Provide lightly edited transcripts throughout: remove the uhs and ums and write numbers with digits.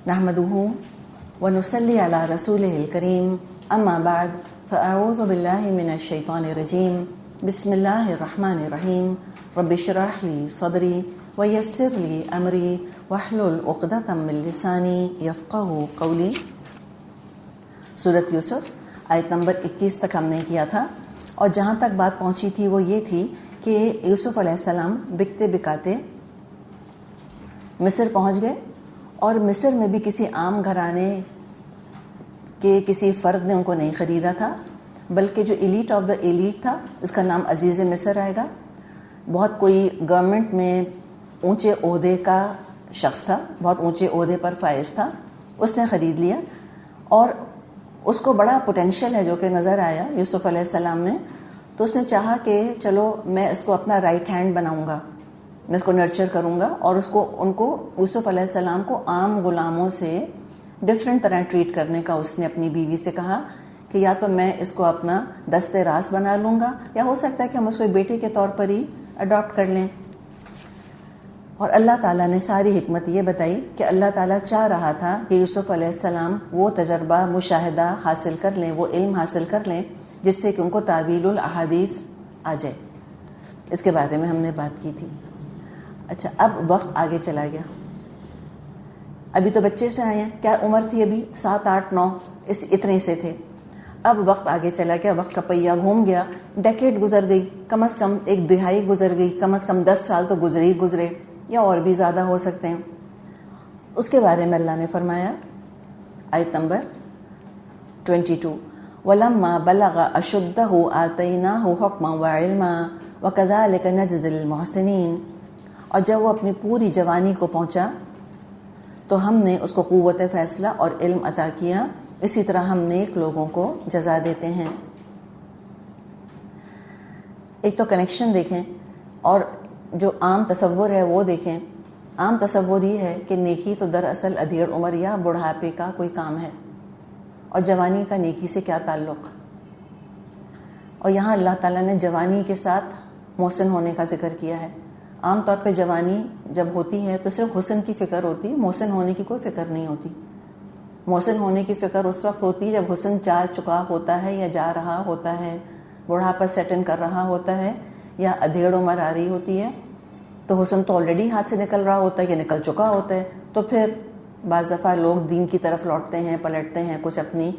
نحمده ونصلي على رسوله الكريم اما بعد فاعوذ بالله من الشيطان الرجيم بسم الله الرحمن الرحيم رب اشرح لي صدري ويسر لي امري واحلل عقدة من لساني يفقهوا قولي. سورۃ یوسف آیت نمبر 21 تک ہم نے کیا تھا، اور جہاں تک بات پہنچی تھی وہ یہ تھی کہ یوسف علیہ السلام بکتے بکاتے مصر پہنچ گئے، اور مصر میں بھی کسی عام گھرانے کے کسی فرد نے ان کو نہیں خریدا تھا، بلکہ جو ایلیٹ آف دا ایلیٹ تھا، اس کا نام عزیز مصر آئے گا، بہت کوئی گورنمنٹ میں اونچے عہدے کا شخص تھا، بہت اونچے عہدے پر فائز تھا، اس نے خرید لیا، اور اس کو بڑا پوٹینشیل ہے جو کہ نظر آیا یوسف علیہ السلام میں، تو اس نے چاہا کہ چلو میں اس کو اپنا رائٹ ہینڈ بناؤں گا، میں اس کو نرچر کروں گا، اور ان کو یوسف علیہ السلام کو عام غلاموں سے ڈفرینٹ طرح ٹریٹ کرنے کا اس نے اپنی بیوی سے کہا کہ یا تو میں اس کو اپنا دست راست بنا لوں گا، یا ہو سکتا ہے کہ ہم اس کو ایک بیٹے کے طور پر ہی اڈاپٹ کر لیں. اور اللہ تعالیٰ نے ساری حکمت یہ بتائی کہ اللہ تعالیٰ چاہ رہا تھا کہ یوسف علیہ السلام وہ تجربہ مشاہدہ حاصل کر لیں، وہ علم حاصل کر لیں جس سے کہ ان کو تعویل الاحادیث آ جائے. اس کے بارے میں ہم نے بات کی تھی. اچھا، اب وقت آگے چلا گیا، ابھی تو بچے سے آئے ہیں، کیا عمر تھی ابھی؟ 7 8 9 اتنے سے تھے. اب وقت آگے چلا گیا، وقت کا پہیہ گھوم گیا، ڈیکیڈ گزر گئی، کم از کم 1 دہائی گزر گئی، کم از کم 10 سال تو گزرے یا اور بھی زیادہ ہو سکتے ہیں. اس کے بارے میں اللہ نے فرمایا آیت نمبر 22 وَلَمَّا بَلَغَ أَشُدَّهُ آتَيْنَاهُ حُکْمًا وَعِلْمًا وَكَذَلِكَ نَجْزِي الْمُحْسِنِينَ. اور جب وہ اپنی پوری جوانی کو پہنچا تو ہم نے اس کو قوت فیصلہ اور علم عطا کیا، اسی طرح ہم نیک لوگوں کو جزا دیتے ہیں. ایک تو کنیکشن دیکھیں، اور جو عام تصور ہے وہ دیکھیں. عام تصور یہ ہے کہ نیکی تو دراصل ادھیڑ عمر یا بڑھاپے کا کوئی کام ہے، اور جوانی کا نیکی سے کیا تعلق. اور یہاں اللہ تعالیٰ نے جوانی کے ساتھ محسن ہونے کا ذکر کیا ہے. عام طور پہ جوانی جب ہوتی ہے تو صرف حسن کی فکر ہوتی ہے، محسن ہونے کی کوئی فکر نہیں ہوتی. محسن ہونے کی فکر اس وقت ہوتی ہے جب حسن جا چکا ہوتا ہے یا جا رہا ہوتا ہے، بڑھاپا سیٹن کر رہا ہوتا ہے، یا ادھیڑ عمر آ رہی ہوتی ہے، تو حسن تو آلریڈی ہاتھ سے نکل رہا ہوتا ہے یا نکل چکا ہوتا ہے. تو پھر بعض دفعہ لوگ دین کی طرف لوٹتے ہیں، پلٹتے ہیں، کچھ اپنی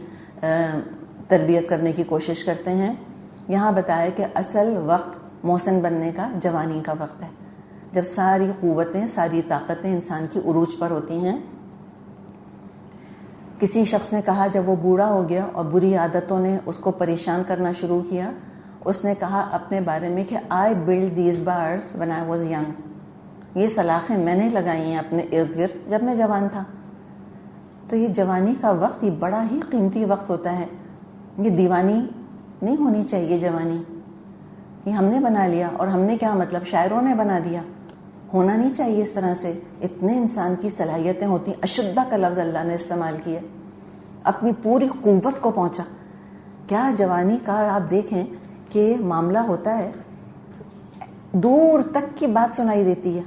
تربیت کرنے کی کوشش کرتے ہیں. یہاں بتایا کہ اصل وقت محسن بننے کا جوانی کا وقت ہے، جب ساری قوتیں، ساری طاقتیں انسان کی عروج پر ہوتی ہیں. کسی شخص نے کہا جب وہ بوڑھا ہو گیا اور بری عادتوں نے اس کو پریشان کرنا شروع کیا، اس نے کہا اپنے بارے میں کہ I built these bars when I was young. یہ سلاخیں میں نے لگائی ہیں اپنے ارد گرد جب میں جوان تھا. تو یہ جوانی کا وقت یہ بڑا ہی قیمتی وقت ہوتا ہے. یہ دیوانی نہیں ہونی چاہیے جوانی، یہ ہم نے بنا لیا، اور ہم نے کیا مطلب شاعروں نے بنا دیا. ہونا نہیں چاہیے اس طرح سے. اتنے انسان کی صلاحیتیں ہوتی ہیں. اشدہ کا لفظ اللہ نے استعمال کیا، اپنی پوری قوت کو پہنچا. کیا جوانی کا آپ دیکھیں کہ معاملہ ہوتا ہے، دور تک کی بات سنائی دیتی ہے.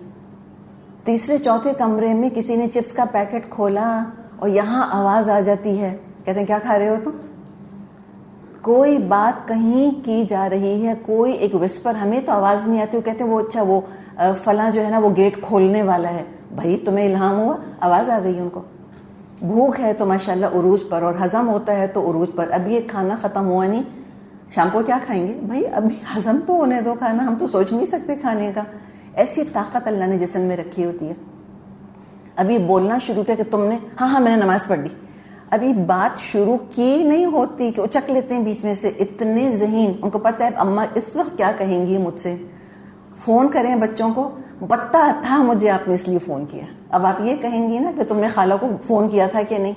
تیسرے چوتھے کمرے میں کسی نے چپس کا پیکٹ کھولا اور یہاں آواز آ جاتی ہے، کہتے ہیں کیا کھا رہے ہو تم؟ کوئی بات کہیں کی جا رہی ہے، کوئی ایک وسپر، ہمیں تو آواز نہیں آتی. وہ کہتے ہیں وہ اچھا وہ فلاں جو ہے نا وہ گیٹ کھولنے والا ہے. بھائی تمہیں الہام ہوا، آواز آ گئی ان کو. بھوک ہے تو ماشاءاللہ عروج پر، اور ہضم ہوتا ہے تو عروج پر. اب یہ کھانا ختم ہوا نہیں، شام کو کیا کھائیں گے؟ بھائی ابھی ہضم تو ہونے دو کھانا، ہم تو سوچ نہیں سکتے کھانے کا. ایسی طاقت اللہ نے جسم میں رکھی ہوتی ہے. ابھی بولنا شروع کیا کہ تم نے، ہاں میں نے نماز پڑھ لی. ابھی بات شروع کی نہیں ہوتی کہ اچک لیتے ہیں بیچ میں سے. اتنے ذہین، ان کو پتہ ہے اماں اس وقت کیا کہیں گی مجھ سے. فون کریں بچوں کو، پتہ تھا مجھے آپ نے اس لیے فون کیا. اب آپ یہ کہیں گی نا کہ تم نے خالہ کو فون کیا تھا کہ نہیں.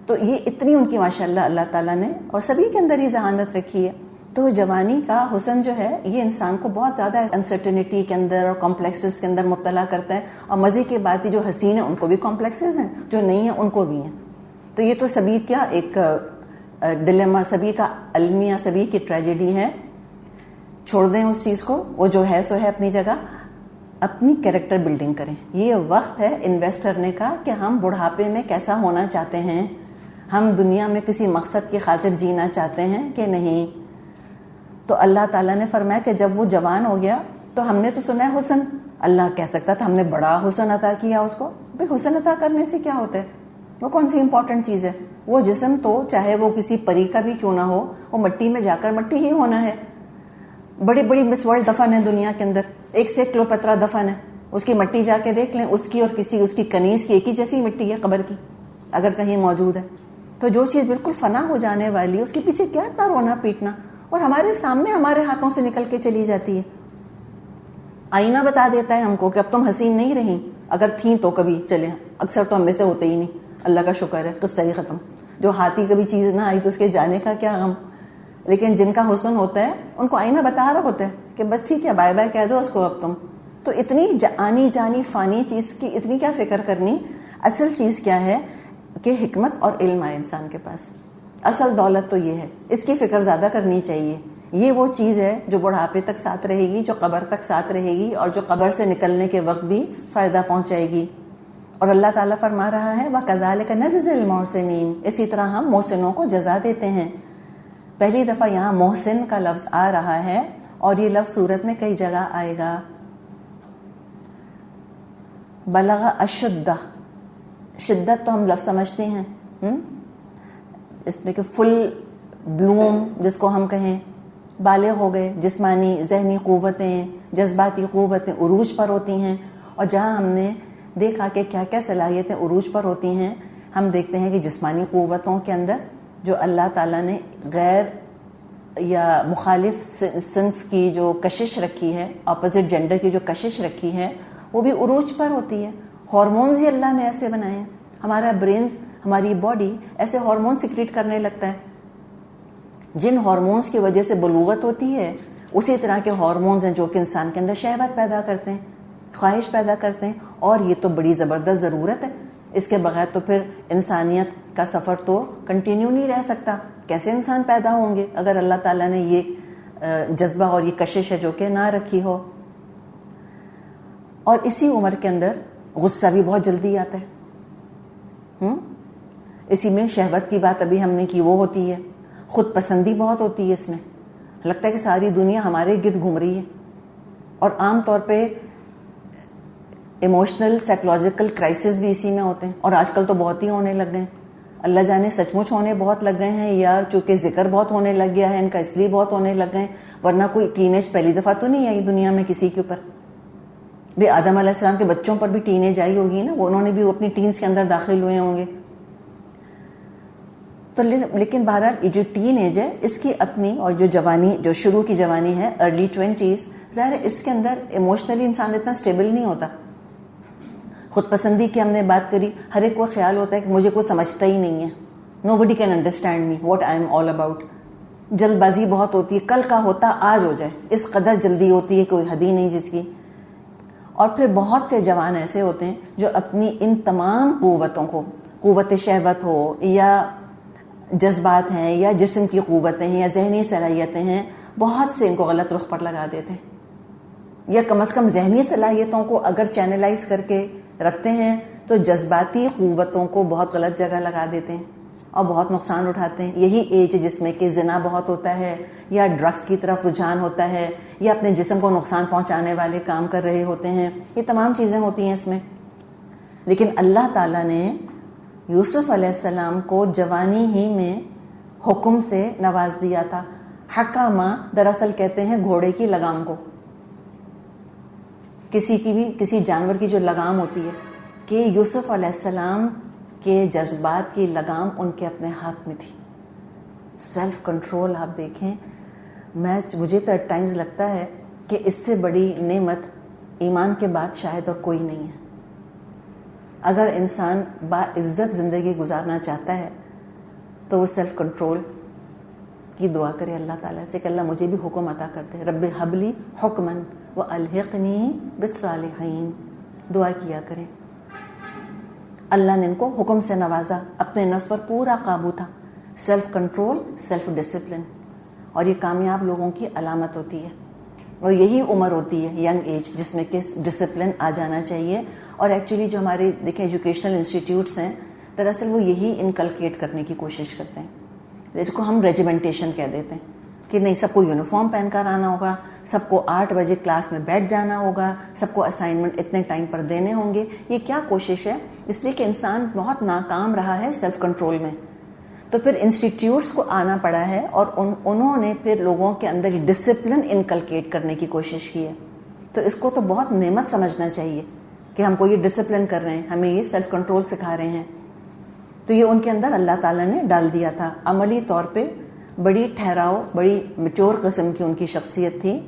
تو یہ اتنی ان کی ماشاءاللہ اللہ تعالیٰ نے اور سبھی کے اندر یہ ذہانت رکھی ہے. تو جوانی کا حسن جو ہے یہ انسان کو بہت زیادہ انسرٹنٹی کے اندر اور کمپلیکسز کے اندر مبتلا کرتا ہے. اور مزے کی بات جو حسین ہیں ان کو بھی کمپلیکسز ہیں، جو نہیں ہیں ان کو بھی ہیں. تو یہ تو سبھی کیا ایک ڈلیما، سبھی کا المیہ، سبھی کی ٹریجڈی ہے. چھوڑ دیں اس چیز کو، وہ جو ہے سو ہے اپنی جگہ. اپنی کیریکٹر بلڈنگ کریں. یہ وقت ہے انویسٹ کرنے کا کہ ہم بڑھاپے میں کیسا ہونا چاہتے ہیں, ہم دنیا میں کسی مقصد کی خاطر جینا چاہتے ہیں کہ نہیں. تو اللہ تعالیٰ نے فرمایا کہ جب وہ جوان ہو گیا تو ہم نے تو سنا ہے حسن, اللہ کہہ سکتا تھا ہم نے بڑا حسن عطا کیا اس کو. بھائی حسن عطا کرنے سے کیا ہوتا ہے, وہ کون سی امپورٹنٹ چیز ہے؟ وہ جسم تو چاہے وہ کسی پری کا بھی کیوں نہ ہو, وہ مٹی میں جا کر مٹی ہی ہونا ہے. بڑی بڑی مس ورلڈ دفن ہے دنیا کے اندر, ایک سے کلوپترا دفن ہے, اس کی مٹی جا کے دیکھ لیں, اس کی اور کسی اس کی کنیز کی ایک ہی جیسی مٹی ہے قبر کی, اگر کہیں موجود ہے. تو جو چیز بالکل فنا ہو جانے والی ہے اس کے پیچھے کیا اتنا رونا پیٹنا, اور ہمارے سامنے ہمارے ہاتھوں سے نکل کے چلی جاتی ہے. آئینہ بتا دیتا ہے ہم کو کہ اب تم حسین نہیں رہیں, اگر تھیں تو کبھی چلے, اکثر تو ہم میں سے ہوتے ہی نہیں, اللہ کا شکر ہے, قصہ ہی ختم. جو ہاتھی کبھی چیز نہ آئی تو اس کے جانے کا کیا غم. لیکن جن کا حسن ہوتا ہے ان کو آئینہ بتا رہا ہوتا ہے کہ بس ٹھیک ہے بائے بائے کہہ دو اس کو اب تم. تو اتنی آنی جانی فانی چیز کی اتنی کیا فکر کرنی. اصل چیز کیا ہے کہ حکمت اور علم ہے انسان کے پاس, اصل دولت تو یہ ہے, اس کی فکر زیادہ کرنی چاہیے. یہ وہ چیز ہے جو بڑھاپے تک ساتھ رہے گی, جو قبر تک ساتھ رہے گی, اور جو قبر سے نکلنے کے وقت بھی فائدہ پہنچائے گی. اور اللہ تعالیٰ فرما رہا ہے وَكَذَلِكَ نَجْزِي الْمُحْسِنِينَ, اسی طرح ہم محسنوں کو جزا دیتے ہیں. پہلی دفعہ یہاں محسن کا لفظ آ رہا ہے, اور یہ لفظ سورت میں کئی جگہ آئے گا. بلغ اشدہ, شدت تو ہم لفظ سمجھتے ہیں, اس میں کہ فل بلوم جس کو ہم کہیں, بالغ ہو گئے, جسمانی ذہنی قوتیں جذباتی قوتیں عروج پر ہوتی ہیں. اور جہاں ہم نے دیکھا کہ کیا کیا صلاحیتیں عروج پر ہوتی ہیں, ہم دیکھتے ہیں کہ جسمانی قوتوں کے اندر جو اللہ تعالیٰ نے غیر یا مخالف صنف کی جو کشش رکھی ہے, اپوزٹ جینڈر کی جو کشش رکھی ہے, وہ بھی عروج پر ہوتی ہے. ہارمونز ہی اللہ نے ایسے بنائے ہیں, ہمارا برین ہماری باڈی ایسے ہارمون سیکریٹ کرنے لگتا ہے. جن ہارمونز کی وجہ سے بلوغت ہوتی ہے اسی طرح کے ہارمونز ہیں جو کہ انسان کے اندر شہوت پیدا کرتے ہیں, خواہش پیدا کرتے ہیں. اور یہ تو بڑی زبردست ضرورت ہے, اس کے بغیر تو پھر انسانیت کا سفر تو کنٹینیو نہیں رہ سکتا. کیسے انسان پیدا ہوں گے اگر اللہ تعالیٰ نے یہ جذبہ اور یہ کشش ہے جو کہ نہ رکھی ہو. اور اسی عمر کے اندر غصہ بھی بہت جلدی آتا ہے, اسی میں شہوت کی بات ابھی ہم نے کی وہ ہوتی ہے, خود پسندی بہت ہوتی ہے, اس میں لگتا ہے کہ ساری دنیا ہمارے گرد گھوم رہی ہے. اور عام طور پہ ایموشنل سائیکولوجیکل کرائسس بھی اسی میں ہوتے ہیں, اور آج کل تو بہت ہی ہونے لگ گئے ہیں. اللہ جانے سچ مچ ہونے بہت لگ گئے ہیں, یا چونکہ ذکر بہت ہونے لگ گیا ہے ان کا اس لیے بہت ہونے لگ گئے ہیں, ورنہ کوئی ٹین ایج پہلی دفعہ تو نہیں آئی دنیا میں کسی کے اوپر. بھی آدم علیہ السلام کے بچوں پر بھی ٹین ایج آئی ہوگی نا, انہوں نے بھی اپنی ٹینز کے اندر داخل ہوئے ہوں گے. تو لیکن بہرحال یہ جو ٹین ایج ہے اس کی اپنی, اور جو جوانی جو شروع کی جوانی ہے ارلی 20s, ظاہر ہے اس کے اندر ایموشنلی انسان اتنا اسٹیبل نہیں ہوتا. خود پسندی کی ہم نے بات کری, ہر ایک کو خیال ہوتا ہے کہ مجھے کوئی سمجھتا ہی نہیں ہے, no buddy can understand me what I am all about. جلد بازی بہت ہوتی ہے, کل کا ہوتا آج ہو جائے, اس قدر جلدی ہوتی ہے کوئی حد ہی نہیں جس کی. اور پھر بہت سے جوان ایسے ہوتے ہیں جو اپنی ان تمام قوتوں کو, قوت شہوت ہو یا جذبات ہیں یا جسم کی قوتیں ہیں یا ذہنی صلاحیتیں ہیں, بہت سے ان کو غلط رخ پر لگا دیتے ہیں, یا کم از کم ذہنی صلاحیتوں کو اگر چینلائز کر کے رکھتے ہیں تو جذباتی قوتوں کو بہت غلط جگہ لگا دیتے ہیں اور بہت نقصان اٹھاتے ہیں. یہی ایج جس میں کہ زنا بہت ہوتا ہے, یا ڈرگس کی طرف رجحان ہوتا ہے, یا اپنے جسم کو نقصان پہنچانے والے کام کر رہے ہوتے ہیں. یہ تمام چیزیں ہوتی ہیں اس میں. لیکن اللہ تعالیٰ نے یوسف علیہ السلام کو جوانی ہی میں حکم سے نواز دیا تھا. حکامہ دراصل کہتے ہیں گھوڑے کی لگام کو, کسی جانور کی جو لگام ہوتی ہے, کہ یوسف علیہ السلام کے جذبات کی لگام ان کے اپنے ہاتھ میں تھی. سیلف کنٹرول آپ دیکھیں, مجھے تو ایٹ ٹائمز لگتا ہے کہ اس سے بڑی نعمت ایمان کے بعد شاید اور کوئی نہیں ہے. اگر انسان باعزت زندگی گزارنا چاہتا ہے تو وہ سیلف کنٹرول کی دعا کرے اللہ تعالیٰ سے کہ اللہ مجھے بھی حکم عطا کرتے, رب حبلی حکمن وَأَلْحِقْنِي بِالصَّالِحِينَ, دعا کیا کریں. اللہ نے ان کو حکم سے نوازا, اپنے نفس پر پورا قابو تھا. سیلف کنٹرول, سیلف ڈسپلن, اور یہ کامیاب لوگوں کی علامت ہوتی ہے. اور یہی عمر ہوتی ہے ینگ ایج جس میں کہ ڈسپلن آ جانا چاہیے. اور ایکچولی جو ہمارے دیکھیں ایجوکیشنل انسٹیٹیوٹس ہیں دراصل وہ یہی انکلکیٹ کرنے کی کوشش کرتے ہیں. اس کو ہم ریجیمنٹیشن کہہ دیتے ہیں کہ نہیں سب کو یونیفارم پہن کر آنا ہوگا, سب کو 8 بجے کلاس میں بیٹھ جانا ہوگا, سب کو اسائنمنٹ اتنے ٹائم پر دینے ہوں گے. یہ کیا کوشش ہے؟ اس لیے کہ انسان بہت ناکام رہا ہے سیلف کنٹرول میں, تو پھر انسٹیٹیوٹس کو آنا پڑا ہے اور انہوں نے پھر لوگوں کے اندر ڈسپلن انکلکیٹ کرنے کی کوشش کی ہے. تو اس کو تو بہت نعمت سمجھنا چاہیے کہ ہم کو یہ ڈسپلن کر رہے ہیں, ہمیں یہ سیلف کنٹرول سکھا رہے ہیں. تو یہ ان کے اندر اللہ تعالیٰ نے ڈال دیا تھا. عملی طور پہ بڑی ٹھہراؤ, بڑی میچور قسم کی ان کی شخصیت تھی,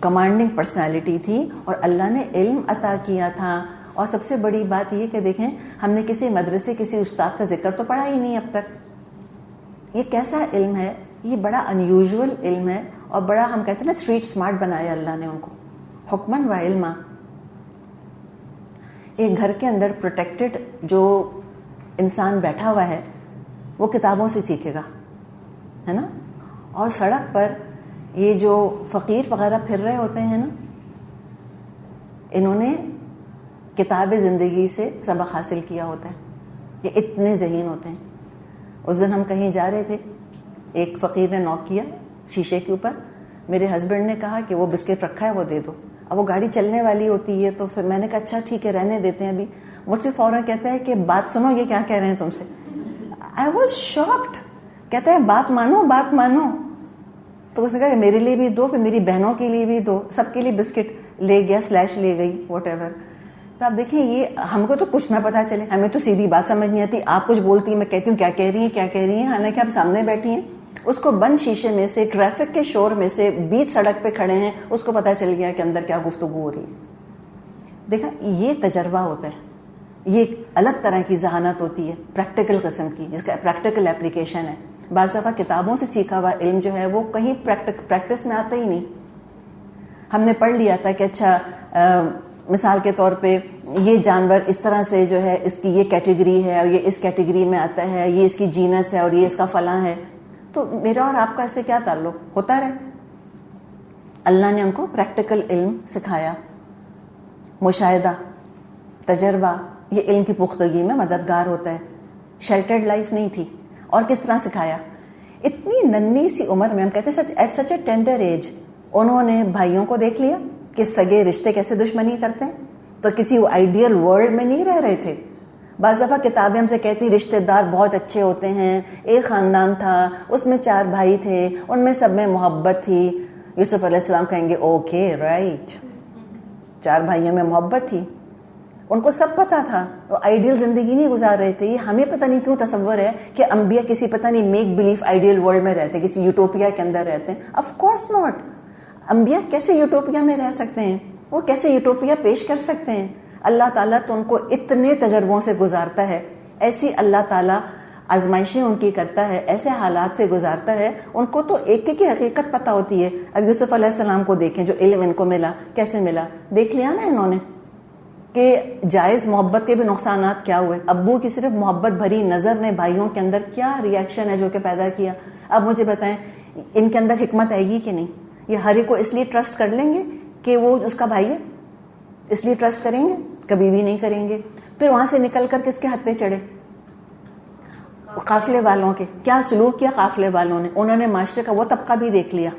کمانڈنگ پرسنالٹی تھی, اور اللہ نے علم عطا کیا تھا. اور سب سے بڑی بات یہ کہ دیکھیں ہم نے کسی مدرسے کسی استاد کا ذکر تو پڑھا ہی نہیں اب تک. یہ کیسا علم ہے, یہ بڑا انیوژول علم ہے, اور بڑا ہم کہتے ہیں نا اسٹریٹ اسمارٹ بنایا اللہ نے ان کو. حکمن و علما, ایک گھر کے اندر پروٹیکٹڈ جو انسان بیٹھا ہوا ہے وہ کتابوں سے سیکھے گا, ہے نا. اور سڑک پر یہ جو فقیر وغیرہ پھر رہے ہوتے ہیں نا, انہوں نے کتاب زندگی سے سبق حاصل کیا ہوتا ہے. یہ اتنے ذہین ہوتے ہیں. اس دن ہم کہیں جا رہے تھے, ایک فقیر نے نوک کیا شیشے کے اوپر. میرے ہسبینڈ نے کہا کہ وہ بسکٹ رکھا ہے وہ دے دو. اب وہ گاڑی چلنے والی ہوتی ہے تو پھر میں نے کہا اچھا ٹھیک ہے رہنے دیتے ہیں. ابھی مجھ سے فوراً کہتا ہے کہ بات سنو, یہ کیا کہہ رہے ہیں تم سے. I was shocked. کہتا ہے بات مانو بات مانو. تو اس نے کہا کہ میرے لیے بھی دو, پھر میری بہنوں کے لیے بھی دو, سب کے لیے بسکٹ لے گیا, سلیش لے گئی, واٹ ایور. تو آپ دیکھیں یہ ہم کو تو کچھ نہ پتا چلے, ہمیں تو سیدھی بات سمجھ نہیں آتی. آپ کچھ بولتی ہیں, میں کہتی ہوں کیا کہہ رہی ہیں کیا کہہ رہی ہیں, حالانکہ آپ سامنے بیٹھی ہیں. اس کو بند شیشے میں سے, ٹریفک کے شور میں سے, بیچ سڑک پہ کھڑے ہیں, اس کو پتا چل گیا کہ اندر کیا گفتگو ہو رہی ہے. دیکھا یہ تجربہ ہوتا ہے, یہ ایک الگ طرح کی ذہانت ہوتی ہے, پریکٹیکل قسم کی, جس کا پریکٹیکل اپلیکیشن ہے. بعض دفعہ کتابوں سے سیکھا ہوا علم جو ہے وہ کہیں پریکٹس میں آتا ہی نہیں. ہم نے پڑھ لیا تھا کہ اچھا مثال کے طور پہ یہ جانور اس طرح سے جو ہے اس کی یہ کیٹیگری ہے اور یہ اس کیٹیگری میں آتا ہے, یہ اس کی جینس ہے اور یہ اس کا فلاں ہے. تو میرا اور آپ کا اس سے کیا تعلق ہوتا رہے. اللہ نے ان کو پریکٹیکل علم سکھایا. مشاہدہ, تجربہ, یہ علم کی پختگی میں مددگار ہوتا ہے. شیلٹرڈ لائف نہیں تھی. اور کس طرح سکھایا, اتنی ننھی سی عمر میں, ہم کہتے ہیں at such a tender age, انہوں نے بھائیوں کو دیکھ لیا کہ سگے رشتے کیسے دشمنی کرتے ہیں. تو کسی آئیڈیل ورلڈ میں نہیں رہ رہے تھے. بعض دفعہ کتابیں ہم سے کہتی رشتے دار بہت اچھے ہوتے ہیں, ایک خاندان تھا, اس میں 4 بھائی تھے, ان میں سب میں محبت تھی. یوسف علیہ السلام کہیں گے اوکے رائٹ, 4 بھائیوں میں محبت تھی. ان کو سب پتا تھا, وہ آئیڈیل زندگی نہیں گزار رہے تھے. یہ ہمیں پتہ نہیں کیوں تصور ہے کہ انبیاء کسی پتہ نہیں میک بلیف آئیڈیل ورلڈ میں رہتے ہیں, کسی یوٹوپیا کے اندر رہتے ہیں. Of course not. انبیاء کیسے یوٹوپیا میں رہ سکتے ہیں, وہ کیسے یوٹوپیا پیش کر سکتے ہیں. اللہ تعالیٰ تو ان کو اتنے تجربوں سے گزارتا ہے, ایسی اللہ تعالیٰ آزمائشیں ان کی کرتا ہے, ایسے حالات سے گزارتا ہے. ان کو تو ایک ایک کی حقیقت پتہ ہوتی ہے. اب یوسف علیہ السلام کو دیکھیں, جو علم ان کو ملا کیسے ملا, دیکھ لیا نا انہوں نے کہ جائز محبت کے بھی نقصانات کیا ہوئے. ابو کی صرف محبت بھری نظر نے بھائیوں کے اندر کیا ریاکشن ہے جو کہ پیدا کیا. اب مجھے بتائیں ان کے اندر حکمت آئے گی کہ نہیں. یہ ہر ایک کو اس لیے ٹرسٹ کر لیں گے کہ وہ اس کا بھائی ہے, اس لیے ٹرسٹ کریں گے, کبھی بھی نہیں کریں گے. پھر وہاں سے نکل کر کس کے ہتھے چڑھے, قافلے والوں کے. کیا سلوک کیا قافلے والوں نے, انہوں نے معاشرے کا وہ طبقہ بھی دیکھ لیا.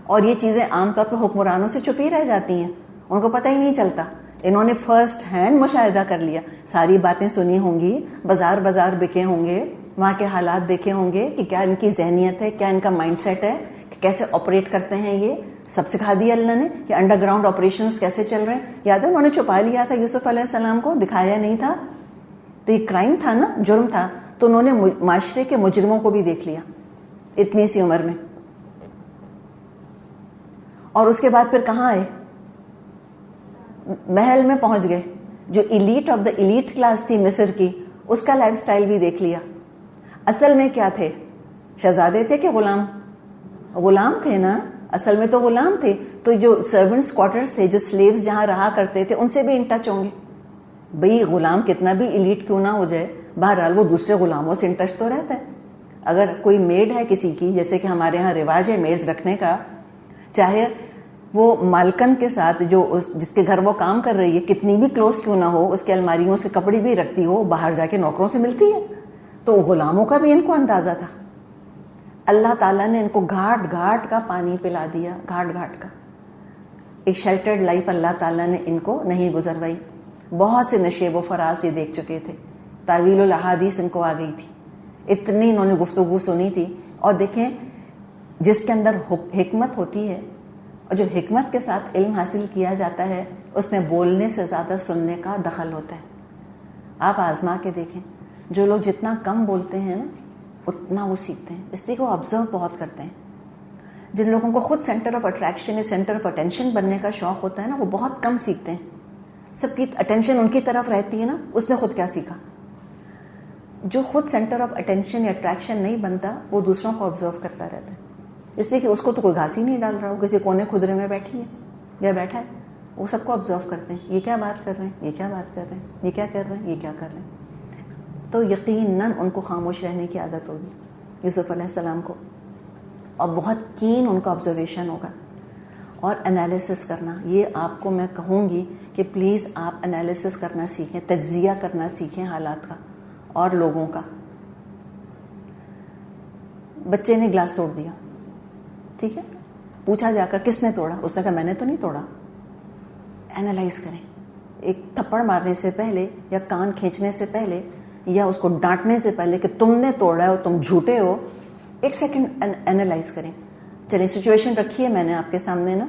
اور یہ چیزیں عام طور پہ حکمرانوں سے چھپی رہ جاتی ہیں, ان کو پتہ ہی نہیں چلتا. انہوں نے فرسٹ ہینڈ مشاہدہ کر لیا, ساری باتیں سنی ہوں گی, بازار بازار بکے ہوں گے, وہاں کے حالات دیکھے ہوں گے کہ کیا ان کی ذہنیت ہے, کیا ان کا مائنڈ سیٹ ہے, کہ کیسے آپریٹ کرتے ہیں. یہ سب سکھا دیا اللہ نے کہ انڈر گراؤنڈ آپریشنز کیسے چل رہے ہیں. یاد ہے انہوں نے چھپا لیا تھا یوسف علیہ السلام کو, دکھایا نہیں تھا. تو یہ کرائم تھا نا, جرم تھا. تو انہوں نے معاشرے کے مجرموں کو بھی دیکھ لیا اتنی سی عمر میں. اور اس کے بعد پھر کہاں آئے, محل میں پہنچ گئے. جو elite of the elite class تھی مصر کی, اس کا لائف سٹائل بھی دیکھ لیا. اصل میں کیا تھے, شہزادے تھے کہ غلام؟ غلام تھے نا, اصل میں تو غلام تھے. تو جو سرونٹس کوارٹرز تھے, جو سلیوز جہاں رہا کرتے تھے, ان سے بھی ان ٹچ ہوں گے. بھئی غلام کتنا بھی ایلیٹ کیوں نہ ہو جائے, بہرحال وہ دوسرے غلاموں سے ان ٹچ تو رہتا ہے. اگر کوئی میڈ ہے کسی کی, جیسے کہ ہمارے ہاں رواج ہے میڈز رکھنے کا, چاہے وہ مالکن کے ساتھ جو جس کے گھر وہ کام کر رہی ہے کتنی بھی کلوز کیوں نہ ہو، اس کے الماریوں سے کپڑے بھی رکھتی ہو، باہر جا کے نوکروں سے ملتی ہے. تو غلاموں کا بھی ان کو اندازہ تھا. اللہ تعالیٰ نے ان کو گھاٹ گھاٹ کا پانی پلا دیا، گھاٹ گھاٹ کا. ایک شیلٹرڈ لائف اللہ تعالیٰ نے ان کو نہیں گزروائی. بہت سے نشیب و فراز یہ دیکھ چکے تھے، تعویل الاحادیث ان کو آ گئی تھی، اتنی انہوں نے گفتگو سنی تھی. اور دیکھیں جس کے اندر حکمت ہوتی ہے اور جو حکمت کے ساتھ علم حاصل کیا جاتا ہے اس میں بولنے سے زیادہ سننے کا دخل ہوتا ہے. آپ آزما کے دیکھیں، جو لوگ جتنا کم بولتے ہیں نا اتنا وہ سیکھتے ہیں، اس لیے وہ آبزرو بہت کرتے ہیں. جن لوگوں کو خود سینٹر آف اٹریکشن یا سینٹر آف اٹینشن بننے کا شوق ہوتا ہے نا وہ بہت کم سیکھتے ہیں. سب کی اٹینشن ان کی طرف رہتی ہے نا، اس نے خود کیا سیکھا. جو خود سینٹر آف اٹینشن یا اٹریکشن نہیں بنتا وہ دوسروں کو آبزرو کرتا رہتا ہے، اس لیے کہ اس کو تو کوئی گھاس ہی نہیں ڈال رہا ہو، کسی کونے خدرے میں بیٹھی ہے یا بیٹھا ہے، وہ سب کو آبزرو کرتے ہیں. یہ کیا بات کر رہے ہیں، یہ کیا بات کر رہے ہیں، یہ کیا کر رہے ہیں، یہ کیا کر رہے ہیں. تو یقیناً ان کو خاموش رہنے کی عادت ہوگی یوسف علیہ السلام کو، اور بہت کین ان کا آبزرویشن ہوگا اور انالیسس کرنا. یہ آپ کو میں کہوں گی کہ پلیز آپ انالیسس کرنا سیکھیں، تجزیہ کرنا سیکھیں حالات کا اور لوگوں کا. بچے نے گلاس توڑ دیا، ٹھیک ہے، پوچھا جا کر کس نے توڑا، اس نے کہا میں نے تو نہیں توڑا. اینالائز کریں. ایک تھپڑ مارنے سے پہلے یا کان کھینچنے سے پہلے یا اس کو ڈانٹنے سے پہلے کہ تم نے توڑا ہے اور تم جھوٹے ہو، ایک سیکنڈ اینالائز کریں. چلیں سچویشن رکھی ہے میں نے آپ کے سامنے نا،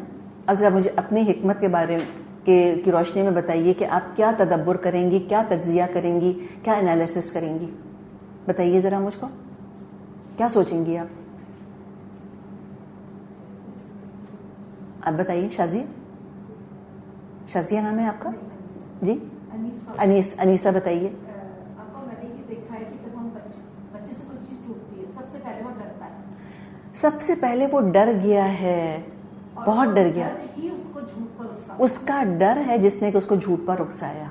اب ذرا مجھے اپنی حکمت کے بارے کی روشنی میں بتائیے کہ آپ کیا تدبر کریں گی، کیا تجزیہ کریں گی، کیا انالیسس کریں گی. بتائیے ذرا مجھ کو کیا سوچیں گی آپ. آپ بتائیے. شازیہ نام ہے آپ کا؟ جی انیسہ بتائیے. آپ کو میں نے یہ دیکھا ہے کہ جب ہم بچے سے کوئی چیز ٹوٹتی ہے سب سے پہلے وہ ڈرتا ہے، سب سے پہلے وہ ڈر گیا ہے، بہت ڈر گیا. ہی اس کو جھوٹ پر اکساتا، اس کا ڈر ہے جس نے کہ اس کو جھوٹ پر اکسایا.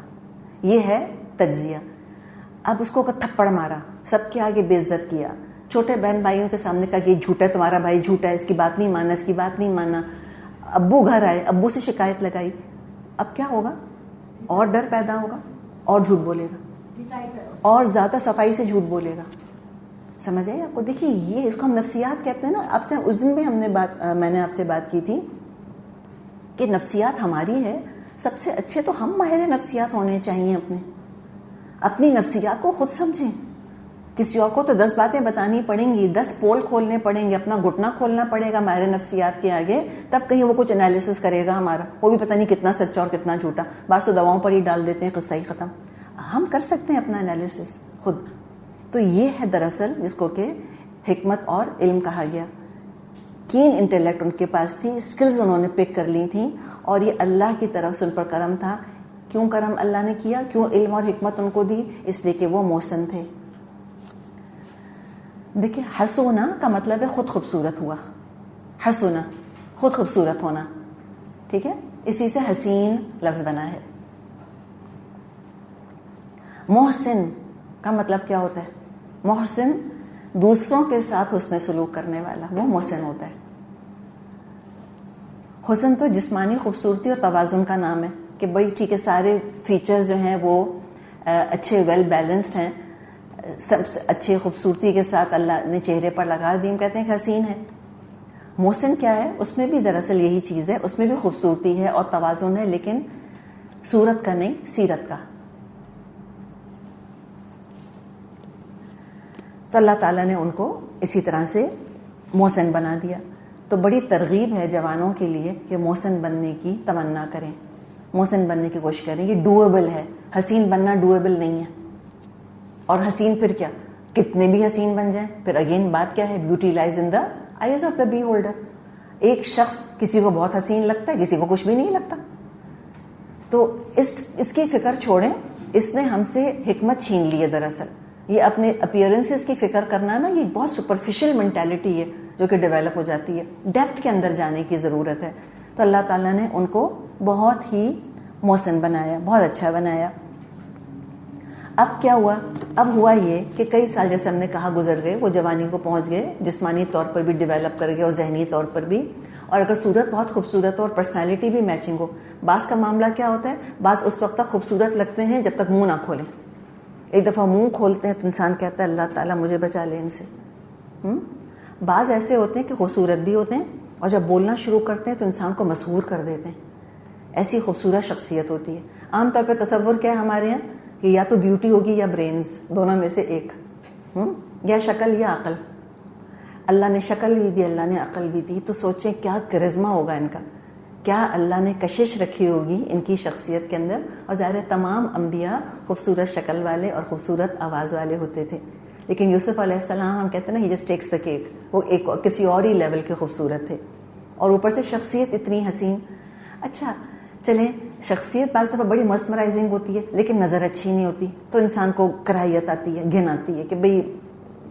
یہ ہے تجزیہ. اب اس کو تھپڑ مارا، سب کے آگے بے عزت کیا، چھوٹے بہن بھائیوں کے سامنے کہا کہ یہ جھوٹا ہے، تمہارا بھائی جھوٹا ہے، اس کی بات نہیں مانا، اس کی بات نہیں مانا. ابو گھر آئے، ابو سے شکایت لگائی. اب کیا ہوگا؟ اور ڈر پیدا ہوگا، اور جھوٹ بولے گا، اور زیادہ صفائی سے جھوٹ بولے گا. سمجھ آئی آپ کو؟ دیکھیے یہ اس کو ہم نفسیات کہتے ہیں نا. آپ سے اس دن بھی میں نے آپ سے بات کی تھی کہ نفسیات ہماری ہے. سب سے اچھے تو ہم ماہر نفسیات ہونے چاہیے. اپنی نفسیات کو خود سمجھیں. کسی اور کو تو 10 باتیں بتانی پڑیں گی، 10 پول کھولنے پڑیں گے، اپنا گھٹنا کھولنا پڑے گا ماہر نفسیات کے آگے، تب کہیں وہ کچھ انالیسس کرے گا ہمارا. وہ بھی پتہ نہیں کتنا سچا اور کتنا جھوٹا. بعض تو دواؤں پر ہی ڈال دیتے ہیں، قصہ ہی ختم. ہم کر سکتے ہیں اپنا انالیسس خود. تو یہ ہے دراصل جس کو کہ حکمت اور علم کہا گیا. کین انٹیلیکٹ ان کے پاس تھی، اسکلز انہوں نے پک کر لی تھیں، اور یہ اللہ کی طرف سے ان پر کرم تھا. کیوں کرم اللہ نے کیا، کیوں علم اور حکمت ان کو دی؟ اس لیے کہ وہ محسن تھے. دیکھیں حسونا کا مطلب ہے خود خوبصورت ہوا. حسونا خود خوبصورت ہونا، ٹھیک ہے، اسی سے حسین لفظ بنا ہے. محسن کا مطلب کیا ہوتا ہے؟ محسن دوسروں کے ساتھ حسن سلوک کرنے والا، وہ محسن ہوتا ہے. حسن تو جسمانی خوبصورتی اور توازن کا نام ہے کہ بڑی ٹھیک ہے، سارے فیچرز جو ہیں وہ اچھے ویل بیلنسڈ ہیں، سب سے اچھی خوبصورتی کے ساتھ اللہ نے چہرے پر لگا دی. ہم کہتے ہیں کہ حسین ہے. محسن کیا ہے؟ اس میں بھی دراصل یہی چیز ہے، اس میں بھی خوبصورتی ہے اور توازن ہے، لیکن صورت کا نہیں، سیرت کا. تو اللہ تعالیٰ نے ان کو اسی طرح سے محسن بنا دیا. تو بڑی ترغیب ہے جوانوں کے لیے کہ محسن بننے کی تمنا کریں، محسن بننے کی کوشش کریں. یہ ڈویبل ہے. حسین بننا ڈویبل نہیں ہے. اور حسین پھر کیا، کتنے بھی حسین بن جائیں، پھر اگین بات کیا ہے؟ Beauty lies in the eyes of the beholder. ایک شخص کسی کو بہت حسین لگتا ہے، کسی کو کچھ بھی نہیں لگتا. تو اس کی فکر چھوڑیں. اس نے ہم سے حکمت چھین لی ہے. دراصل یہ اپنے اپیئرنسز کی فکر کرنا نا، یہ بہت سپرفیشل مینٹیلٹی ہے جو کہ ڈیولپ ہو جاتی ہے. ڈیپتھ کے اندر جانے کی ضرورت ہے. تو اللہ تعالیٰ نے ان کو بہت ہی محسن بنایا، بہت اچھا بنایا. اب کیا ہوا؟ اب ہوا یہ کہ کئی سال جیسے ہم نے کہا گزر گئے، وہ جوانی کو پہنچ گئے، جسمانی طور پر بھی ڈیولپ کر گئے اور ذہنی طور پر بھی. اور اگر صورت بہت خوبصورت ہو اور پرسنالٹی بھی میچنگ ہو. بعض کا معاملہ کیا ہوتا ہے, بعض اس وقت تک خوبصورت لگتے ہیں جب تک منہ نہ کھولیں. ایک دفعہ منہ کھولتے ہیں تو انسان کہتا ہے اللہ تعالیٰ مجھے بچا لے ان سے. بعض ایسے ہوتے ہیں کہ خوبصورت بھی ہوتے ہیں اور جب بولنا شروع کرتے ہیں تو انسان کو مسحور کر دیتے ہیں. ایسی خوبصورت شخصیت ہوتی ہے. عام طور پہ تصور کیا ہے ہمارے یہاں کہ یا تو بیوٹی ہوگی یا برینز, دونوں میں سے ایک, یا شکل یا عقل. اللہ نے شکل بھی دی, اللہ نے عقل بھی دی, تو سوچیں کیا کرزما ہوگا ان کا, کیا اللہ نے کشش رکھی ہوگی ان کی شخصیت کے اندر. اور ظاہر تمام انبیاء خوبصورت شکل والے اور خوبصورت آواز والے ہوتے تھے, لیکن یوسف علیہ السلام ہم کہتے ہیں نا, he just takes the cake, وہ ایک کسی اور ہی لیول کے خوبصورت تھے, اور اوپر سے شخصیت اتنی حسین. اچھا چلیں, شخصیت بعض دفعہ بڑی مسمرائزنگ ہوتی ہے لیکن نظر اچھی نہیں ہوتی, تو انسان کو کراہیت آتی ہے, گھن آتی ہے کہ بھئی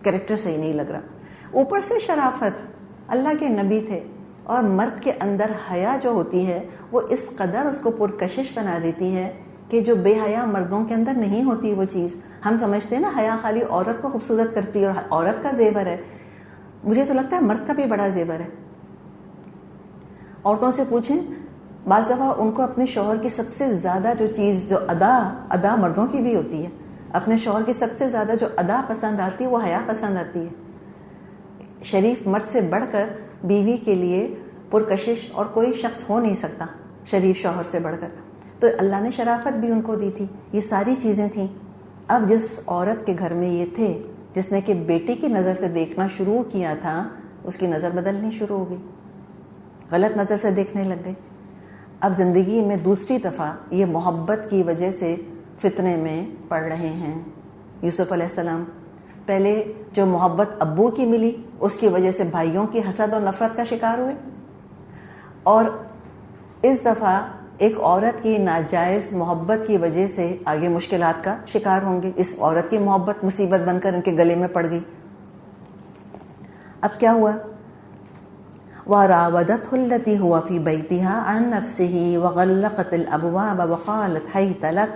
کریکٹر صحیح نہیں لگ رہا. اوپر سے شرافت, اللہ کے نبی تھے, اور مرد کے اندر حیا جو ہوتی ہے وہ اس قدر اس کو پرکشش بنا دیتی ہے کہ جو بے حیا مردوں کے اندر نہیں ہوتی وہ چیز. ہم سمجھتے ہیں نا حیا خالی عورت کو خوبصورت کرتی ہے اور عورت کا زیور ہے. مجھے تو لگتا ہے مرد کا بھی بڑا زیور ہے. عورتوں سے پوچھیں, بعض دفعہ ان کو اپنے شوہر کی سب سے زیادہ جو چیز, جو ادا مردوں کی بھی ہوتی ہے, اپنے شوہر کی سب سے زیادہ جو ادا پسند آتی ہے وہ حیا پسند آتی ہے. شریف مرد سے بڑھ کر بیوی کے لیے پرکشش اور کوئی شخص ہو نہیں سکتا, شریف شوہر سے بڑھ کر. تو اللہ نے شرافت بھی ان کو دی تھی, یہ ساری چیزیں تھیں. اب جس عورت کے گھر میں یہ تھے, جس نے کہ بیٹی کی نظر سے دیکھنا شروع کیا تھا, اس کی نظر بدلنی شروع ہو گئی, غلط نظر سے دیکھنے لگ گئی. اب زندگی میں دوسری دفعہ یہ محبت کی وجہ سے فتنے میں پڑ رہے ہیں. یوسف علیہ السلام پہلے جو محبت ابو کی ملی اس کی وجہ سے بھائیوں کی حسد اور نفرت کا شکار ہوئے, اور اس دفعہ ایک عورت کی ناجائز محبت کی وجہ سے آگے مشکلات کا شکار ہوں گے. اس عورت کی محبت مصیبت بن کر ان کے گلے میں پڑ گئی. اب کیا ہوا؟ وَرَاوَدَتْهُ الَّتِي هُوَ فِي بَيْتِهَا عَن نَفْسِهِ وَغَلَّقَتِ الْأَبْوَابَ وَقَالَتْ هَيْتَ لَكَ.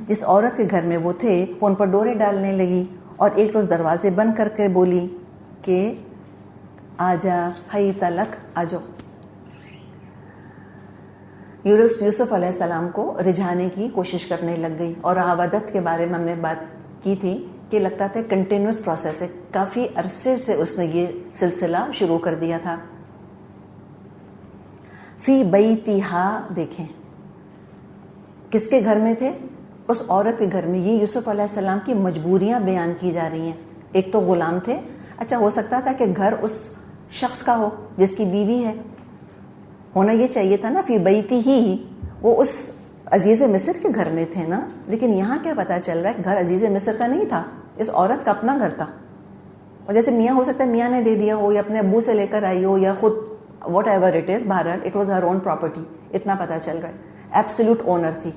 جس عورت کے گھر میں وہ تھے وہ ان پر ڈورے ڈالنے لگی اور ایک روز دروازے بند کر کے بولی کہ آجا, ہیت لک, آجو. یوسف علیہ السلام کو رجھانے کی کوشش کرنے لگ گئی. اور عبادت کے بارے میں ہم نے بات کی تھی کہ لگتا تھا کنٹینیوس پروسیس ہے, کافی عرصے سے اس نے یہ سلسلہ شروع کر دیا تھا. فی بیتہا, دیکھیں کس کے گھر میں تھے؟ اس عورت کے گھر میں. یہ یوسف علیہ السلام کی مجبوریاں بیان کی جا رہی ہیں. ایک تو غلام تھے, اچھا ہو سکتا تھا کہ گھر اس شخص کا ہو جس کی بیوی ہے, ہونا یہ چاہیے تھا نا, فی بیتی ہی, وہ اس عزیز مصر کے گھر میں تھے نا. لیکن یہاں کیا پتا چل رہا ہے, گھر عزیز مصر کا نہیں تھا, اس عورت کا اپنا گھر تھا. اور جیسے میاں ہو سکتا ہے میاں نے دے دیا ہو یا اپنے ابو سے لے کر آئی ہو یا خود, واٹ ایور اٹ از, بہرحال it was Hare own property. اتنا پتا چل رہا ہے. ایبسولوٹ اونر تھی,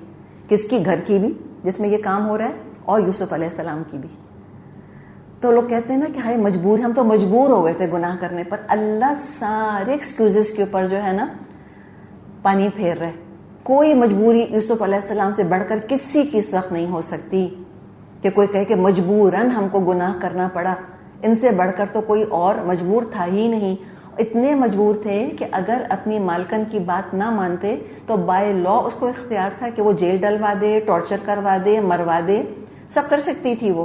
کس کی؟ گھر کی بھی جس میں یہ کام ہو رہا ہے, اور یوسف علیہ السلام کی بھی. تو لوگ کہتے ہیں نا کہ ہائے مجبور, ہم تو مجبور ہو گئے تھے گناہ کرنے پر. اللہ سارے ایکسکیوزز کے اوپر جو ہے نا پانی پھیر رہے. کوئی مجبوری یوسف علیہ السلام سے بڑھ کر کسی کی اس وقت نہیں ہو سکتی کہ کوئی کہے کہ مجبوراً ہم کو گناہ کرنا پڑا. ان سے بڑھ کر تو کوئی اور مجبور تھا ہی نہیں. اتنے مجبور تھے کہ اگر اپنی مالکن کی بات نہ مانتے تو بائی لا اس کو اختیار تھا کہ وہ جیل ڈلوا دے, ٹارچر کروا دے, مروا دے, سب کر سکتی تھی وہ.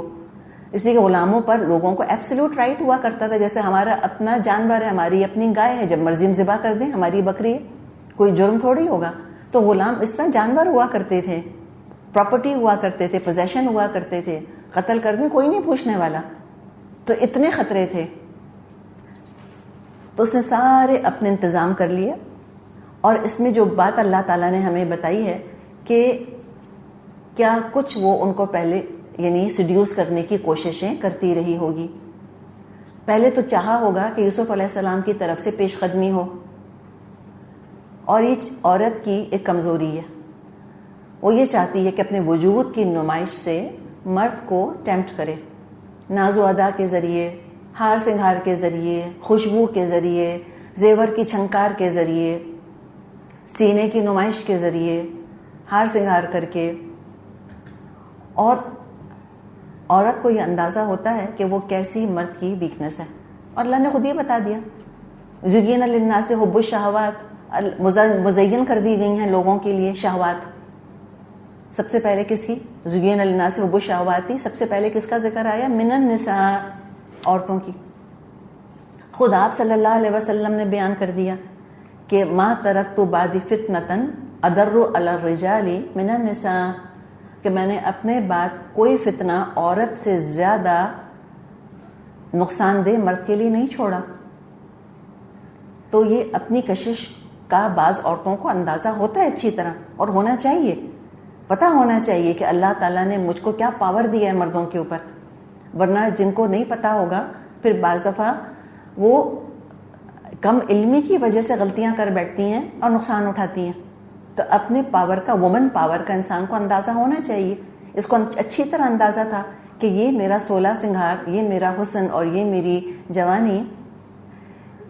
اس لیے غلاموں پر لوگوں کو ایبسلیوٹ رائٹ ہوا کرتا تھا. جیسے ہمارا اپنا جانور ہے, ہماری اپنی گائے ہے, جب مرضی ہم ذبح کر دیں, ہماری بکری ہے, کوئی جرم تھوڑی ہوگا. تو غلام اس طرح جانور ہوا کرتے تھے, پراپرٹی ہوا کرتے تھے, پوزیشن ہوا کرتے تھے. قتل کر دیں کوئی نہیں پوچھنے والا. تو اتنے خطرے تھے. تو اس نے سارے اپنے انتظام کر لیے. اور اس میں جو بات اللہ تعالیٰ نے ہمیں بتائی ہے کہ کیا کچھ وہ ان کو پہلے یعنی سیڈیوس کرنے کی کوششیں کرتی رہی ہوگی. پہلے تو چاہا ہوگا کہ یوسف علیہ السلام کی طرف سے پیش قدمی ہو. اور یہ عورت کی ایک کمزوری ہے, وہ یہ چاہتی ہے کہ اپنے وجود کی نمائش سے مرد کو ٹیمپٹ کرے, ناز و ادا کے ذریعے, ہار سنگھار کے ذریعے, خوشبو کے ذریعے, زیور کی چھنکار کے ذریعے, سینے کی نمائش کے ذریعے, ہار سنگھار کر کے. اور عورت کو یہ اندازہ ہوتا ہے کہ وہ کیسی مرد کی ویکنس ہے, اور اللہ نے خود یہ بتا دیا. زُیِّنَ لِلنَّاسِ حُبُّ الشَّهَوَاتِ، مزین کر دی گئی ہیں لوگوں کے لیے شہوات. سب سے پہلے کس کی؟ زُیِّنَ لِلنَّاسِ حُبُّ الشَّهَوَاتِ. سب سے پہلے کس کا ذکر آیا؟ من النساء، عورتوں کی. خود آپ صلی اللہ علیہ وسلم نے بیان کر دیا کہ ما ترکت بعدی فتنۃ اضر علی الرجال من النساء، کہ میں نے اپنے بعد کوئی فتنہ عورت سے زیادہ نقصان دہ مرد کے لیے نہیں چھوڑا. تو یہ اپنی کشش کا بعض عورتوں کو اندازہ ہوتا ہے اچھی طرح، اور ہونا چاہیے، پتہ ہونا چاہیے کہ اللہ تعالیٰ نے مجھ کو کیا پاور دیا ہے مردوں کے اوپر. ورنہ جن کو نہیں پتہ ہوگا پھر بعض دفعہ وہ کم علمی کی وجہ سے غلطیاں کر بیٹھتی ہیں اور نقصان اٹھاتی ہیں. تو اپنے پاور کا، وومن پاور کا انسان کو اندازہ ہونا چاہیے. اس کو اچھی طرح اندازہ تھا کہ یہ میرا 16 سنگھار، یہ میرا حسن اور یہ میری جوانی،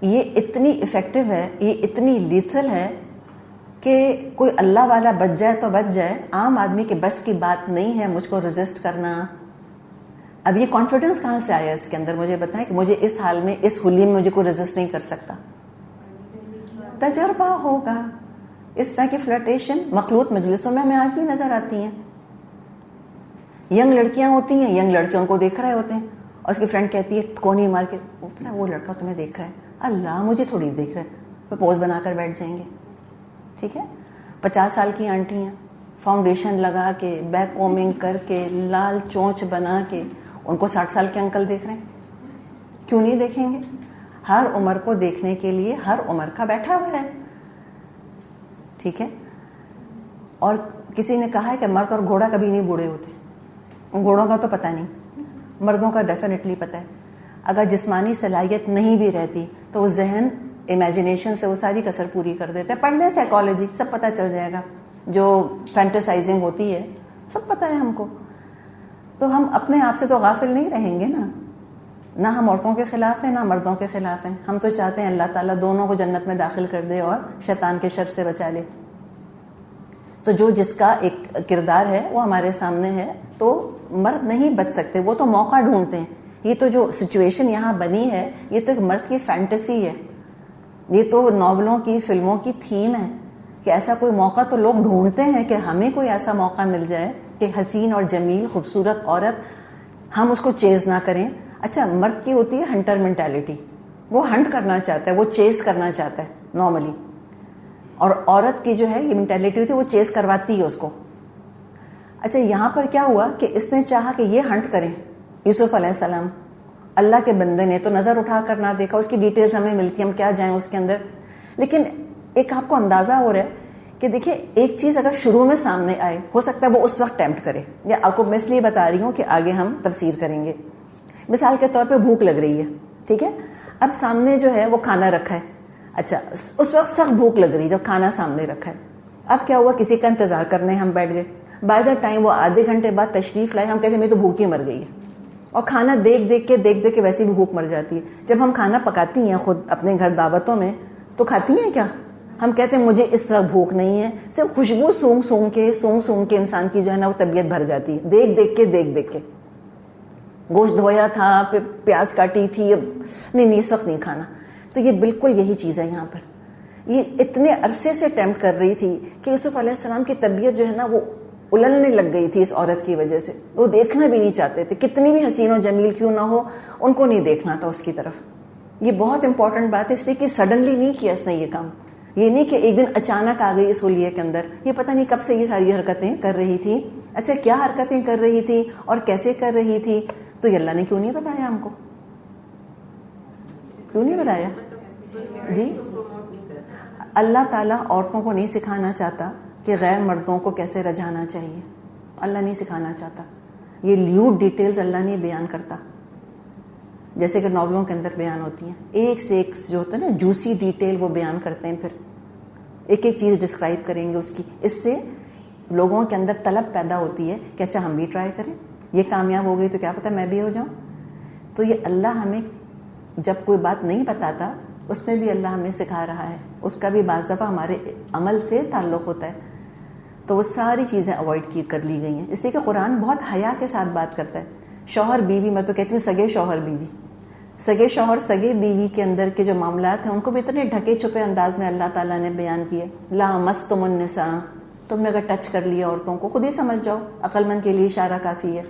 یہ اتنی افیکٹو ہے، یہ اتنی لیتھل ہے کہ کوئی اللہ والا بچ جائے تو بچ جائے، عام آدمی کے بس کی بات نہیں ہے مجھ کو ریزسٹ کرنا. اب یہ کانفیڈنس کہاں سے آیا اس کے اندر؟ مجھے بتائیں کہ مجھے اس حال میں، اس ہولی میں مجھے کوئی ریزسٹ نہیں کر سکتا. تجربہ ہوگا. اس طرح کی فلرٹیشن مخلوط مجلسوں میں ہمیں آج بھی نظر آتی ہیں. ینگ لڑکیاں ہوتی ہیں، ینگ لڑکے ان کو دیکھ رہے ہوتے ہیں اور اس کی فرینڈ کہتی ہے کونی مار کے، وہ لڑکا تمہیں دیکھ رہا ہے. اللہ، مجھے تھوڑی دیکھ رہا ہے. وہ پوز بنا کر بیٹھ جائیں گے. ٹھیک ہے. 50 سال کی آنٹی ہیں، فاؤنڈیشن لگا کے، بیک کومنگ کر کے، لال چونچ بنا کے، ان کو 60 سال کے انکل دیکھ رہے ہیں. کیوں نہیں دیکھیں گے؟ ہر عمر کو دیکھنے کے لیے ہر عمر کا بیٹھا ہوا ہے. ٹھیک ہے. اور کسی نے کہا ہے کہ مرد اور گھوڑا کبھی نہیں بوڑھے ہوتے. گھوڑوں کا تو پتہ نہیں، مردوں کا ڈیفینیٹلی پتہ ہے. اگر جسمانی صلاحیت نہیں بھی رہتی تو وہ ذہن امیجنیشن سے وہ ساری کسر پوری کر دیتا ہے. پڑھ لیں سائیکالوجی، سب پتہ چل جائے گا. جو فینٹیسائزنگ ہوتی ہے سب پتہ ہے ہم کو. تو ہم اپنے آپ سے تو غافل نہیں رہیں گے نا. نہ ہم عورتوں کے خلاف ہیں نہ مردوں کے خلاف ہیں. ہم تو چاہتے ہیں اللہ تعالیٰ دونوں کو جنت میں داخل کر دے اور شیطان کے شر سے بچا لے. تو جو جس کا ایک کردار ہے وہ ہمارے سامنے ہے، تو مرد نہیں بچ سکتے. وہ تو موقع ڈھونڈتے ہیں. یہ تو جو سچویشن یہاں بنی ہے یہ تو ایک مرد کی فینٹیسی ہے. یہ تو ناولوں کی، فلموں کی تھیم ہے کہ ایسا کوئی موقع تو لوگ ڈھونڈتے ہیں کہ ہمیں کوئی ایسا موقع مل جائے کہ حسین اور جمیل خوبصورت عورت، ہم اس کو چیز نہ کریں. اچھا، مرد کی ہوتی ہے ہنٹر مینٹیلٹی، وہ ہنٹ کرنا چاہتا ہے، وہ چیز کرنا چاہتا ہے نارملی. اور عورت کی جو ہے یہ مینٹیلٹی ہوتی ہے، وہ چیز کرواتی ہے اس کو. اچھا، یہاں پر کیا ہوا کہ اس نے چاہا کہ یہ ہنٹ کریں. یوسف علیہ السلام، اللہ کے بندے نے تو نظر اٹھا کر نہ دیکھا. اس کی ڈیٹیلز ہمیں ملتی ہیں، ہم کیا جائیں اس کے اندر. لیکن ایک آپ کو اندازہ ہو رہا ہے کہ دیکھیں، ایک چیز اگر شروع میں سامنے آئے، ہو سکتا ہے وہ اس وقت ٹیمپٹ کرے. یا آپ کو میں اس لیے بتا رہی ہوں کہ آگے ہم تفسیر کریں گے. مثال کے طور پہ بھوک لگ رہی ہے، ٹھیک ہے. اب سامنے جو ہے وہ کھانا رکھا ہے. اچھا، اس وقت سخت بھوک لگ رہی جب کھانا سامنے رکھا ہے. اب کیا ہوا، کسی کا انتظار کرنے ہم بیٹھ گئے. بائی دا ٹائم وہ آدھے گھنٹے بعد تشریف لائے، ہم کہتے ہیں میں تو بھوکی مر گئی ہے. اور کھانا دیکھ دیکھ کے ویسے بھی بھوک مر جاتی ہے. جب ہم کھانا پکاتی ہیں خود اپنے گھر دعوتوں میں تو کھاتی ہیں کیا؟ ہم کہتے ہیں مجھے اس وقت بھوک نہیں ہے. صرف خوشبو سونگ سونگ کے انسان کی جو ہے نا وہ طبیعت بھر جاتی ہے. دیکھ دیکھ کے گوشت دھویا تھا، پھر پیاز کاٹی تھی، نہیں اس وقت نہیں کھانا. تو یہ بالکل یہی چیز ہے یہاں پر. یہ اتنے عرصے سے اٹیمپٹ کر رہی تھی کہ یوسف علیہ السلام کی طبیعت جو ہے نا وہ الجھنے لگ گئی تھی اس عورت کی وجہ سے. وہ دیکھنا بھی نہیں چاہتے تھے، کتنی بھی حسین و جمیل کیوں نہ ہو، ان کو نہیں دیکھنا تھا اس کی طرف. یہ بہت امپورٹنٹ بات ہے، اس لیے کہ سڈنلی نہیں کیا اس نے یہ کام. یہ نہیں کہ ایک دن اچانک آ گئی اس ہولیے کے اندر. یہ پتہ نہیں کب سے یہ ساری حرکتیں کر رہی تھی. اچھا، کیا حرکتیں کر رہی تھی اور کیسے کر رہی تھی، تو یہ اللہ نے کیوں نہیں بتایا ہم کو؟ کیوں نہیں بتایا؟ جی، اللہ تعالیٰ عورتوں کو نہیں سکھانا چاہتا کہ غیر مردوں کو کیسے رجھانا چاہیے. اللہ نہیں سکھانا چاہتا. یہ لیوڈ ڈیٹیلز اللہ نہیں بیان کرتا، جیسے کہ ناولوں کے اندر بیان ہوتی ہیں. ایک سے ایک جو ہوتا ہے نا جوسی ڈیٹیل وہ بیان کرتے ہیں. پھر ایک ایک چیز ڈسکرائب کریں گے اس کی. اس سے لوگوں کے اندر طلب پیدا ہوتی ہے کہ اچھا ہم بھی ٹرائی کریں. یہ کامیاب ہو گئی تو کیا پتہ میں بھی ہو جاؤں. تو یہ اللہ ہمیں جب کوئی بات نہیں بتاتا اس میں بھی اللہ ہمیں سکھا رہا ہے. اس کا بھی بعض دفعہ ہمارے عمل سے تعلق ہوتا ہے. تو وہ ساری چیزیں اوائڈ کر لی گئی ہیں، اس لیے کہ قرآن بہت حیا کے ساتھ بات کرتا ہے. شوہر بیوی، میں تو کہتی ہوں سگے شوہر بیوی، سگے شوہر سگے بیوی کے اندر کے جو معاملات ہیں ان کو بھی اتنے ڈھکے چھپے انداز میں اللہ تعالیٰ نے بیان کیے. لامستم النساء، تم نے اگر ٹچ کر لیا عورتوں کو، خود ہی سمجھ جاؤ، عقل مند کے لیے اشارہ کافی ہے.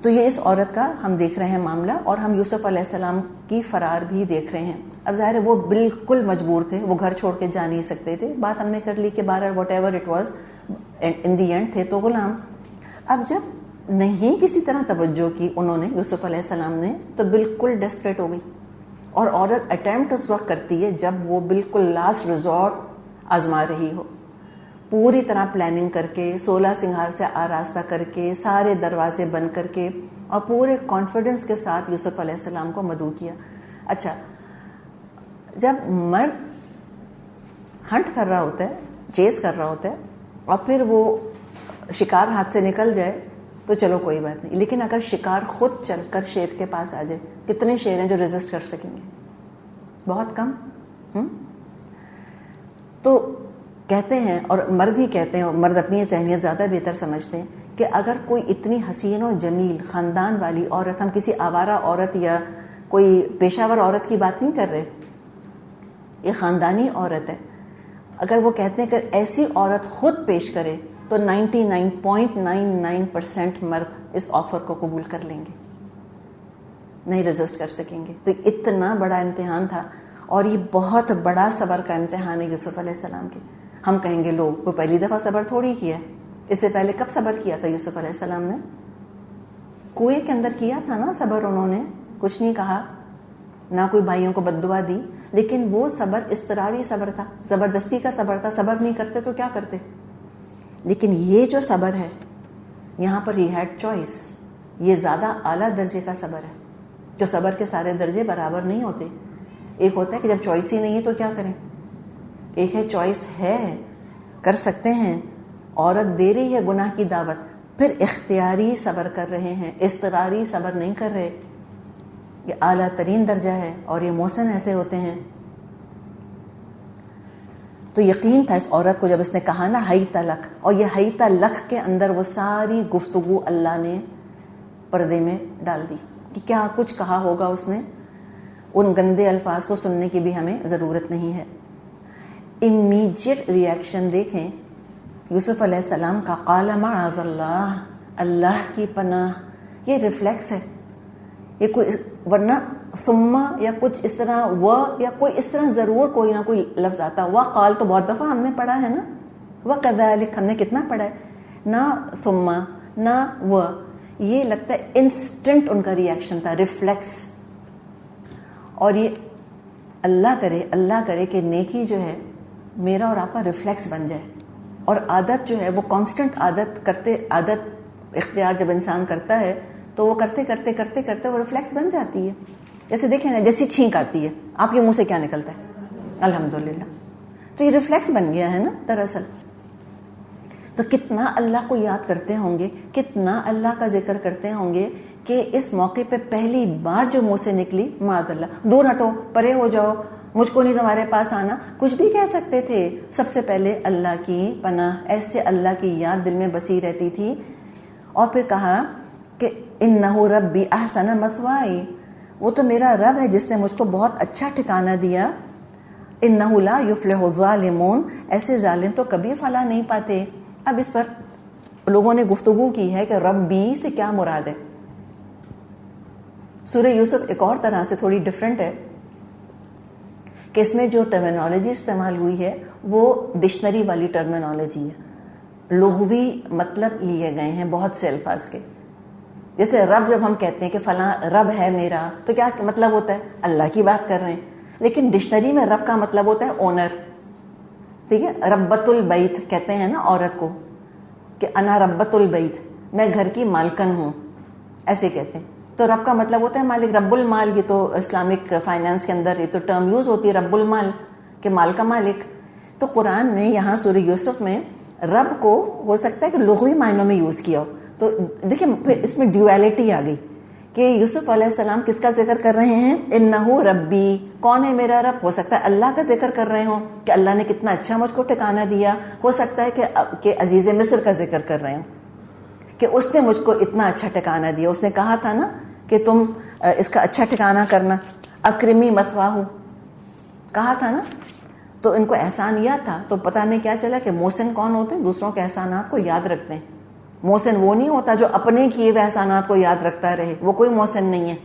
تو یہ اس عورت کا ہم دیکھ رہے ہیں معاملہ، اور ہم یوسف علیہ السلام کی فرار بھی دیکھ رہے ہیں. اب ظاہر ہے وہ بالکل مجبور تھے، وہ گھر چھوڑ کے جا نہیں سکتے تھے. بات ہم نے کر لی کہ بہرحال what ever it was in the end تھے تو غلام. اب جب نہیں کسی طرح توجہ کی انہوں نے، یوسف علیہ السلام نے، تو بالکل ڈیسپریٹ ہو گئی. اور عورت اٹیمپٹ اس وقت کرتی ہے جب وہ بالکل لاسٹ ریزورٹ آزما رہی ہو، پوری طرح پلاننگ کر کے، 16 سنگھار سے آراستہ کر کے، سارے دروازے بند کر کے، اور پورے کانفیڈنس کے ساتھ یوسف علیہ السلام کو مدعو کیا. اچھا، جب مرد ہنٹ کر رہا ہوتا ہے، چیز کر رہا ہوتا ہے، اور پھر وہ شکار ہاتھ سے نکل جائے تو چلو کوئی بات نہیں، لیکن اگر شکار خود چل کر شیر کے پاس آ جائے، کتنے شیر ہیں جو ریزسٹ کر سکیں گے؟ بہت کم. تو کہتے ہیں، اور مرد ہی کہتے ہیں، اور مرد اپنی ذہنیت زیادہ بہتر سمجھتے ہیں، کہ اگر کوئی اتنی حسین و جمیل خاندان والی عورت، ہم کسی آوارہ عورت یا کوئی پیشہ ور عورت کی بات نہیں کر رہے، یہ خاندانی عورت ہے، اگر وہ کہتے ہیں کہ ایسی عورت خود پیش کرے تو 99.99% مرد اس آفر کو قبول کر لیں گے، نہیں ریزسٹ کر سکیں گے. تو اتنا بڑا امتحان تھا، اور یہ بہت بڑا صبر کا امتحان ہے یوسف علیہ السلام کے. ہم کہیں گے لو، کوئی پہلی دفعہ صبر تھوڑی کیا ہے، اس سے پہلے کب صبر کیا تھا یوسف علیہ السلام نے؟ کنویں کے اندر کیا تھا نا صبر. انہوں نے کچھ نہیں کہا، نہ کوئی بھائیوں کو بد دعا دی، لیکن وہ صبر اضطراری صبر تھا، زبردستی کا صبر تھا. صبر نہیں کرتے تو کیا کرتے؟ لیکن یہ جو صبر ہے یہاں پر ہی ہیڈ چوائس، یہ زیادہ اعلیٰ درجے کا صبر ہے. جو صبر کے سارے درجے برابر نہیں ہوتے. ایک ہوتا ہے کہ جب چوائس ہی نہیں ہے تو کیا کریں، ایک ہے چوائس ہے، کر سکتے ہیں، عورت دے رہی ہے گناہ کی دعوت، پھر اختیاری صبر کر رہے ہیں، اضطراری صبر نہیں کر رہے. یہ اعلیٰ ترین درجہ ہے، اور یہ محسن ایسے ہوتے ہیں. تو یقین تھا اس عورت کو جب اس نے کہا نا حیت لک، اور یہ حیت لک کے اندر وہ ساری گفتگو اللہ نے پردے میں ڈال دی کہ کیا کچھ کہا ہوگا اس نے. ان گندے الفاظ کو سننے کی بھی ہمیں ضرورت نہیں ہے. امیجیٹ ریئیکشن دیکھیں یوسف علیہ السلام کا، قال معاذ اللہ، اللہ کی پناہ. یہ ریفلیکس ہے، یہ کوئی ورنہ ثم یا کچھ اس طرح و یا کوئی اس طرح ضرور کوئی نہ کوئی لفظ آتا. وقال تو بہت دفعہ ہم نے پڑھا ہے نا، وکذالک ہم نے کتنا پڑھا ہے، نہ ثم نہ و. یہ لگتا ہے انسٹنٹ ان کا ریئیکشن تھا، ریفلیکس. اور یہ اللہ کرے کہ نیکی جو ہے میرا اور آپ کا ریفلیکس بن جائے، اور عادت جو ہے وہ کانسٹنٹ عادت اختیار جب انسان کرتا ہے تو وہ کرتے کرتے کرتے کرتے وہ ریفلیکس بن جاتی ہے. جیسے دیکھیں نا، جیسی چھینک آتی ہے آپ کے منہ سے کیا نکلتا ہے؟ الحمدللہ. تو یہ ریفلیکس بن گیا ہے نا دراصل. تو کتنا اللہ کو یاد کرتے ہوں گے، کتنا اللہ کا ذکر کرتے ہوں گے کہ اس موقع پہ پہلی بات جو منہ سے نکلی، معاذ اللہ، دور ہٹو، پرے ہو جاؤ، مجھ کو نہیں تمہارے پاس آنا. کچھ بھی کہہ سکتے تھے، سب سے پہلے اللہ کی پناہ. ایسے اللہ کی یاد دل میں بسی رہتی تھی. اور پھر کہا کہ انہ ربی احسن مثوائی، وہ تو میرا رب ہے جس نے مجھ کو بہت اچھا ٹھکانہ دیا. انہ لا یفلح الظالمون، ایسے ظالم تو کبھی فلاح نہیں پاتے. اب اس پر لوگوں نے گفتگو کی ہے کہ ربی سے کیا مراد ہے. سورہ یوسف ایک اور طرح سے تھوڑی ڈفرینٹ ہے کہ اس میں جو ٹرمینالوجی استعمال ہوئی ہے وہ ڈکشنری والی ٹرمینالوجی ہے، لغوی مطلب لیے گئے ہیں بہت سے الفاظ کے. جیسے رب جب ہم کہتے ہیں کہ فلاں رب ہے میرا، تو کیا مطلب ہوتا ہے؟ اللہ کی بات کر رہے ہیں. لیکن ڈکشنری میں رب کا مطلب ہوتا ہے اونر. ٹھیک ہے، ربۃ البیت کہتے ہیں نا عورت کو کہ انا ربۃ البیت، میں گھر کی مالکن ہوں، ایسے کہتے ہیں. تو رب کا مطلب ہوتا ہے مالک. رب المال، یہ تو اسلامک فائنانس کے اندر یہ تو ٹرم یوز ہوتی ہے، رب المال، کہ مال کا مالک. تو قرآن میں یہاں سورہ یوسف میں رب کو ہو سکتا ہے کہ لغوی معنوں میں یوز کیا ہو. تو دیکھیں پھر اس میں ڈیویلٹی آ گئی کہ یوسف علیہ السلام کس کا ذکر کر رہے ہیں؟ انہو ربی، کون ہے میرا رب؟ ہو سکتا ہے اللہ کا ذکر کر رہے ہوں کہ اللہ نے کتنا اچھا مجھ کو ٹھکانہ دیا. ہو سکتا ہے کہ عزیز مصر کا ذکر کر رہے ہوں. کہ اس نے مجھ کو اتنا اچھا ٹھکانہ دیا. اس نے کہا تھا نا کہ تم اس کا اچھا ٹھکانہ کرنا, اکرمی مثواہ, کہا تھا نا. تو ان کو احسان یاد تھا. تو پتہ ہمیں کیا چلا کہ محسن کون ہوتے ہیں؟ دوسروں کے احسانات کو یاد رکھتے ہیں. محسن وہ نہیں ہوتا جو اپنے کیے ہوئے احسانات کو یاد رکھتا رہے, وہ کوئی محسن نہیں ہے.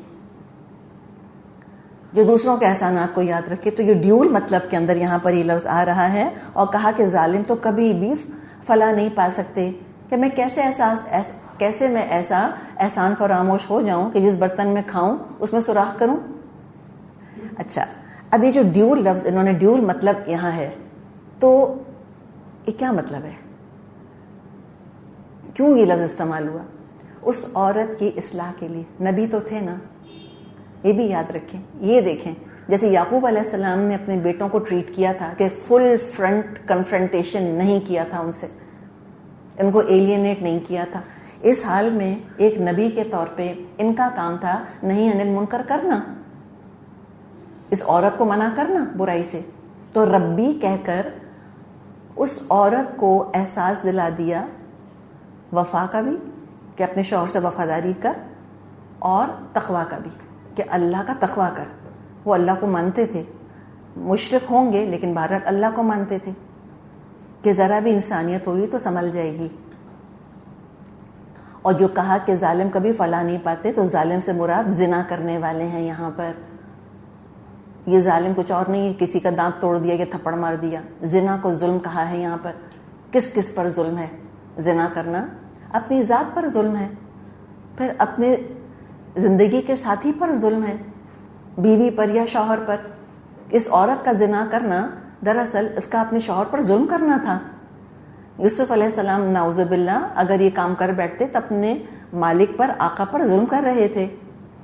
جو دوسروں کے احسانات کو یاد رکھے. تو یہ ڈیول مطلب کے اندر یہاں پر یہ لفظ آ رہا ہے. اور کہا کہ ظالم تو کبھی بھی فلاح نہیں پا سکتے, کہ میں کیسے میں ایسا احسان فراموش ہو جاؤں کہ جس برتن میں کھاؤں اس میں سوراخ کروں. اچھا, اب یہ جو ڈیول لفظ انہوں نے ڈیول مطلب یہاں ہے, تو یہ کیا مطلب ہے؟ کیوں یہ لفظ استعمال ہوا؟ اس عورت کی اصلاح کے لیے. نبی تو تھے نا, یہ بھی یاد رکھیں. یہ دیکھیں جیسے یعقوب علیہ السلام نے اپنے بیٹوں کو ٹریٹ کیا تھا کہ فل فرنٹ کنفرنٹیشن نہیں کیا تھا ان سے, ان کو ایلینیٹ نہیں کیا تھا. اس حال میں ایک نبی کے طور پہ ان کا کام تھا نہیں انل منکر کرنا, اس عورت کو منع کرنا برائی سے. تو ربی کہہ کر اس عورت کو احساس دلا دیا وفا کا بھی, کہ اپنے شوہر سے وفاداری کر, اور تقوی کا بھی, کہ اللہ کا تقوی کر. وہ اللہ کو مانتے تھے, مشرک ہوں گے لیکن بہرحال اللہ کو مانتے تھے, کہ ذرا بھی انسانیت ہوئی تو سنبھل جائے گی. اور جو کہا کہ ظالم کبھی فلاح نہیں پاتے, تو ظالم سے مراد زنا کرنے والے ہیں یہاں پر. یہ ظالم کچھ اور نہیں ہے, کسی کا دانت توڑ دیا یا تھپڑ مار دیا. زنا کو ظلم کہا ہے یہاں پر. کس کس پر ظلم ہے؟ زنا کرنا اپنی ذات پر ظلم ہے, پھر اپنے زندگی کے ساتھی پر ظلم ہے, بیوی پر یا شوہر پر. اس عورت کا زنا کرنا دراصل اس کا اپنے شوہر پر ظلم کرنا تھا. یوسف علیہ السلام نعوذ باللہ اگر یہ کام کر بیٹھتے تو اپنے مالک پر, آقا پر ظلم کر رہے تھے.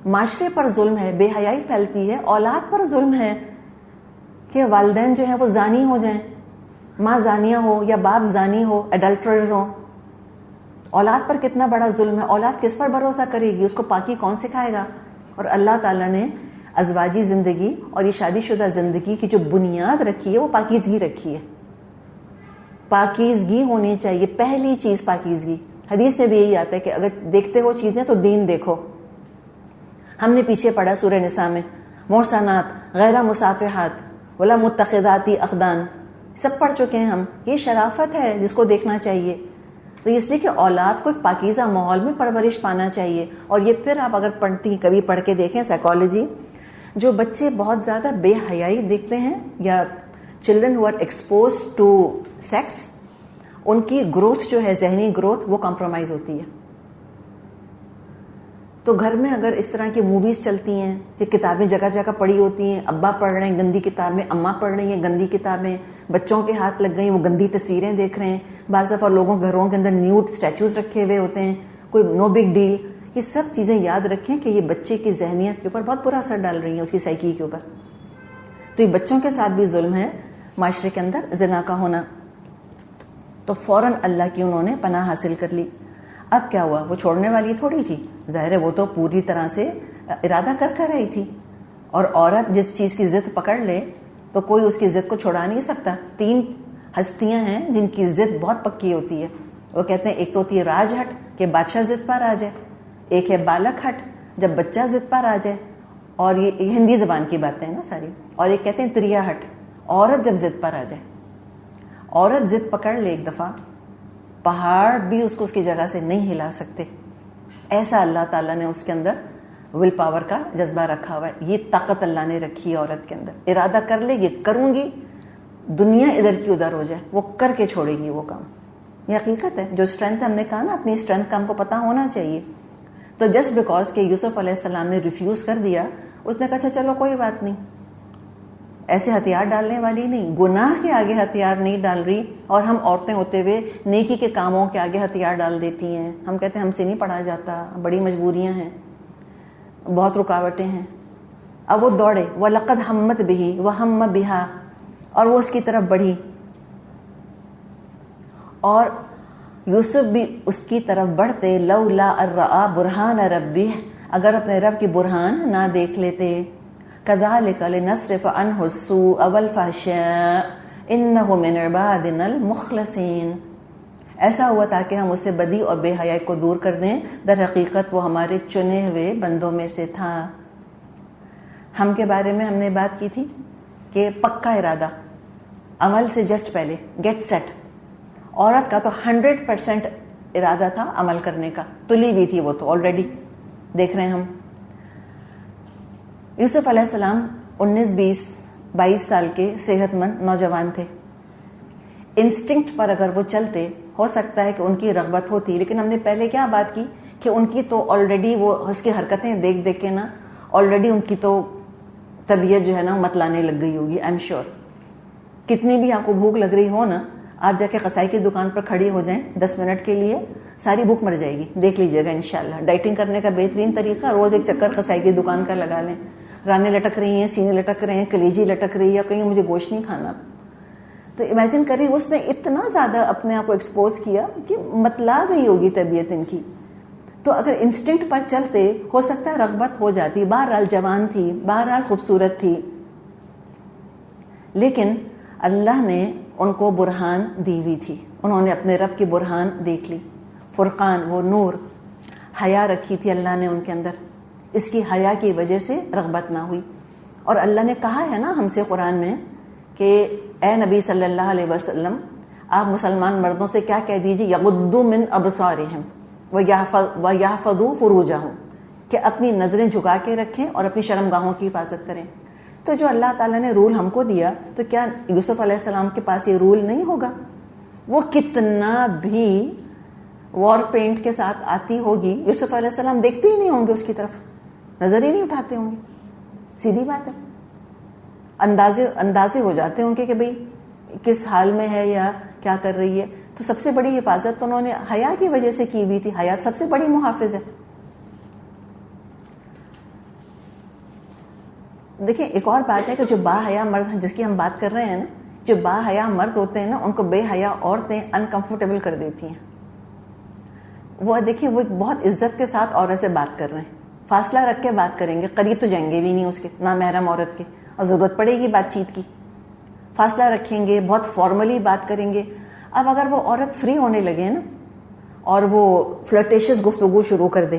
معاشرے پر ظلم ہے, بے حیائی پھیلتی ہے. اولاد پر ظلم ہے کہ والدین جو ہیں وہ زانی ہو جائیں, ماں زانیہ ہو یا باپ زانی ہو, ایڈلٹرز ہوں. اولاد پر کتنا بڑا ظلم ہے. اولاد کس پر بھروسہ کرے گی؟ اس کو پاکی کون سکھائے گا؟ اور اللہ تعالیٰ نے ازواجی زندگی اور یہ شادی شدہ زندگی کی جو بنیاد رکھی ہے وہ پاکیزگی رکھی ہے. پاکیزگی ہونی چاہیے, پہلی چیز پاکیزگی. حدیث میں بھی یہی آتا ہے کہ اگر دیکھتے ہو چیزیں تو دین دیکھو. ہم نے پیچھے پڑھا سورہ نساء میں محصنات غیر مصافحات ولا متخذاتی اخدان, سب پڑھ چکے ہیں ہم. یہ شرافت ہے جس کو دیکھنا چاہیے. تو اس لیے کہ اولاد کو ایک پاکیزہ ماحول میں پرورش پانا چاہیے. اور یہ پھر آپ اگر پڑھتی کبھی پڑھ کے دیکھیں سائیکالوجی, جو بچے بہت زیادہ بے حیائی دیکھتے ہیں یا children who are exposed to sex, ان کی گروتھ جو ہے, ذہنی گروتھ, وہ کمپرومائز ہوتی ہے. تو گھر میں اگر اس طرح کی موویز چلتی ہیں کہ کتابیں جگہ جگہ پڑھی ہوتی ہیں, ابا پڑھ رہے ہیں گندی کتابیں, اماں پڑھ رہی ہیں گندی کتابیں, بچوں کے ہاتھ لگ گئی, وہ گندی تصویریں دیکھ رہے ہیں. بعض دفعہ لوگوں گھروں کے اندر نیوڈ اسٹیچوز رکھے ہوئے ہوتے ہیں, کوئی نو بگ ڈیل. یہ سب چیزیں یاد رکھیں کہ یہ بچے کی ذہنیت کے اوپر بہت برا اثر ڈال رہی ہیں, اس کی سائیکی کے اوپر. تو یہ بچوں کے ساتھ بھی ظلم ہے معاشرے کے اندر زنا کا ہونا. تو فوراً اللہ کی انہوں نے پناہ حاصل کر لی. اب کیا ہوا؟ وہ چھوڑنے والی تھوڑی تھی, ظاہر ہے وہ تو پوری طرح سے ارادہ کر رہی تھی. اور عورت جس چیز کی ضد پکڑ لے تو کوئی اس کی ضد کو چھڑا نہیں سکتا. 3 ہستیاں ہیں جن کی ضد بہت پکی ہوتی ہے. وہ کہتے ہیں ایک تو ہوتی ہے راج ہٹ کہ بادشاہ ضد پر آ جائے, ایک ہے بالک ہٹ جب بچہ ضد پر آ جائے, اور یہ ہندی زبان کی باتیں ہیں نا ساری, اور ایک کہتے ہیں تریا ہٹ, عورت جب ضد پر آ جائے. عورت ضد پکڑ لے ایک دفعہ, پہاڑ بھی اس کو اس کی جگہ سے نہیں ہلا سکتے. ایسا اللہ تعالیٰ نے اس کے اندر ول پاور کا جذبہ رکھا ہوا ہے. یہ طاقت اللہ نے رکھی ہے عورت کے اندر. ارادہ کر لے یہ کروں گی, دنیا ادھر کی ادھر ہو جائے, وہ کر کے چھوڑے گی وہ کام. یہ حقیقت ہے. جو اسٹرینتھ ہم نے کہا نا, اپنی اسٹرینتھ کا ہم کو پتہ ہونا چاہیے. تو جسٹ بیکاز کہ یوسف علیہ السلام نے ریفیوز کر دیا, اس نے کہا تھا چلو کوئی بات نہیں, ایسے ہتھیار ڈالنے والی نہیں, گناہ کے آگے ہتھیار نہیں ڈال رہی. اور ہم عورتیں ہوتے ہوئے نیکی کے کاموں کے آگے ہتھیار ڈال دیتی ہیں. ہم کہتے ہیں ہم سے نہیں پڑھا جاتا, بڑی مجبوریاں ہیں, بہت رکاوٹیں ہیں. اب وہ دوڑے, وَلَقَدْ ہَمَّتْ بِهِ وَهَمَّ بِهَا, اور وہ اس کی طرف بڑھی. اور یوسف بھی اس کی طرف بڑھتے, لولا ان رأى برہان ربہ, اگر اپنے رب کی برہان نہ دیکھ لیتے. كذلك لنصرف عنه السوء والفحشاء انه من عبادنا المخلصین. ایسا ہوا تاکہ ہم اسے بدی اور بے حیائی کو دور کر دیں، در حقیقت وہ ہمارے چنے ہوئے بندوں میں سے تھا۔ ہم کے بارے میں ہم نے بات کی تھی کہ پکا ارادہ، عمل سے جسٹ پہلے گیٹ سیٹ۔ عورت کا تو 100% ارادہ تھا عمل کرنے کا، تلی بھی تھی وہ تو آلریڈی دیکھ رہے ہیں ہم۔ یوسف علیہ السلام 19-22 سال کے صحت مند نوجوان تھے۔ انسٹنکٹ پر اگر وہ چلتے ہو سکتا ہے کہ ان کی رغبت ہوتی، لیکن ہم نے پہلے کیا بات کی کہ ان کی تو آلریڈی وہ اس کی حرکتیں دیکھ دیکھ کے نا آلریڈی ان کی تو طبیعت جو ہے نا متلانے لگ گئی ہوگی، آئی ایم شیور۔ کتنی بھی آپ کو بھوک لگ رہی ہو نا، آپ جا کے قصائی کی دکان پر کھڑی ہو جائیں 10 منٹ کے لیے، ساری بھوک مر جائے گی، دیکھ لیجیے گا انشاءاللہ۔ ڈائٹنگ کرنے کا بہترین طریقہ، روز ایک چکر قصائی کی دکان کا لگا لیں۔ رانے لٹک رہی ہیں، سینے لٹک رہے ہیں، کلیجی لٹک رہی ہے، کہیں مجھے گوشت نہیں کھانا، تو امیجن کریں اس نے اتنا زیادہ اپنے آپ کو ایکسپوز کیا کہ متلا گئی ہوگی طبیعت ان کی۔ تو اگر انسٹنکٹ پر چلتے ہو سکتا ہے رغبت ہو جاتی، بہرحال جوان تھی، بہرحال خوبصورت تھی، لیکن اللہ نے ان کو برہان دی ہوئی تھی، انہوں نے اپنے رب کی برہان دیکھ لی، فرقان، وہ نور، حیا رکھی تھی اللہ نے ان کے اندر، اس کی حیا کی وجہ سے رغبت نہ ہوئی۔ اور اللہ نے کہا ہے نا ہم سے قرآن میں کہ اے نبی صلی اللہ علیہ وسلم، آپ مسلمان مردوں سے کیا کہہ دیجیے، یغضوا من ابصارہم ویحفظوا فروجہم، کہ اپنی نظریں جھکا کے رکھیں اور اپنی شرمگاہوں کی حفاظت کریں۔ تو جو اللہ تعالیٰ نے رول ہم کو دیا، تو کیا یوسف علیہ السلام کے پاس یہ رول نہیں ہوگا؟ وہ کتنا بھی وار پینٹ کے ساتھ آتی ہوگی، یوسف علیہ السلام دیکھتے ہی نہیں ہوں گے اس کی طرف، نظر ہی نہیں اٹھاتے ہوں گے، سیدھی بات ہے۔ اندازے ہو جاتے ہوں گے کہ بھئی کس حال میں ہے یا کیا کر رہی ہے۔ تو سب سے بڑی حفاظت تو انہوں نے حیا کی وجہ سے کی ہوئی تھی، حیا سب سے بڑی محافظ ہے۔ دیکھیں ایک اور بات ہے کہ جو با حیا مرد جس کی ہم بات کر رہے ہیں نا، جو با حیا مرد ہوتے ہیں نا، ان کو بے حیا عورتیں انکمفرٹیبل کر دیتی ہیں۔ وہ دیکھیں وہ ایک بہت عزت کے ساتھ عورت سے بات کر رہے ہیں، فاصلہ رکھ کے بات کریں گے، قریب تو جائیں گے بھی نہیں اس کے، نامحرم عورت کے، اور ضرورت پڑے گی بات چیت کی، فاصلہ رکھیں گے، بہت فارملی بات کریں گے۔ اب اگر وہ عورت فری ہونے لگے نا اور وہ فلرٹیشس گفتگو شروع کر دے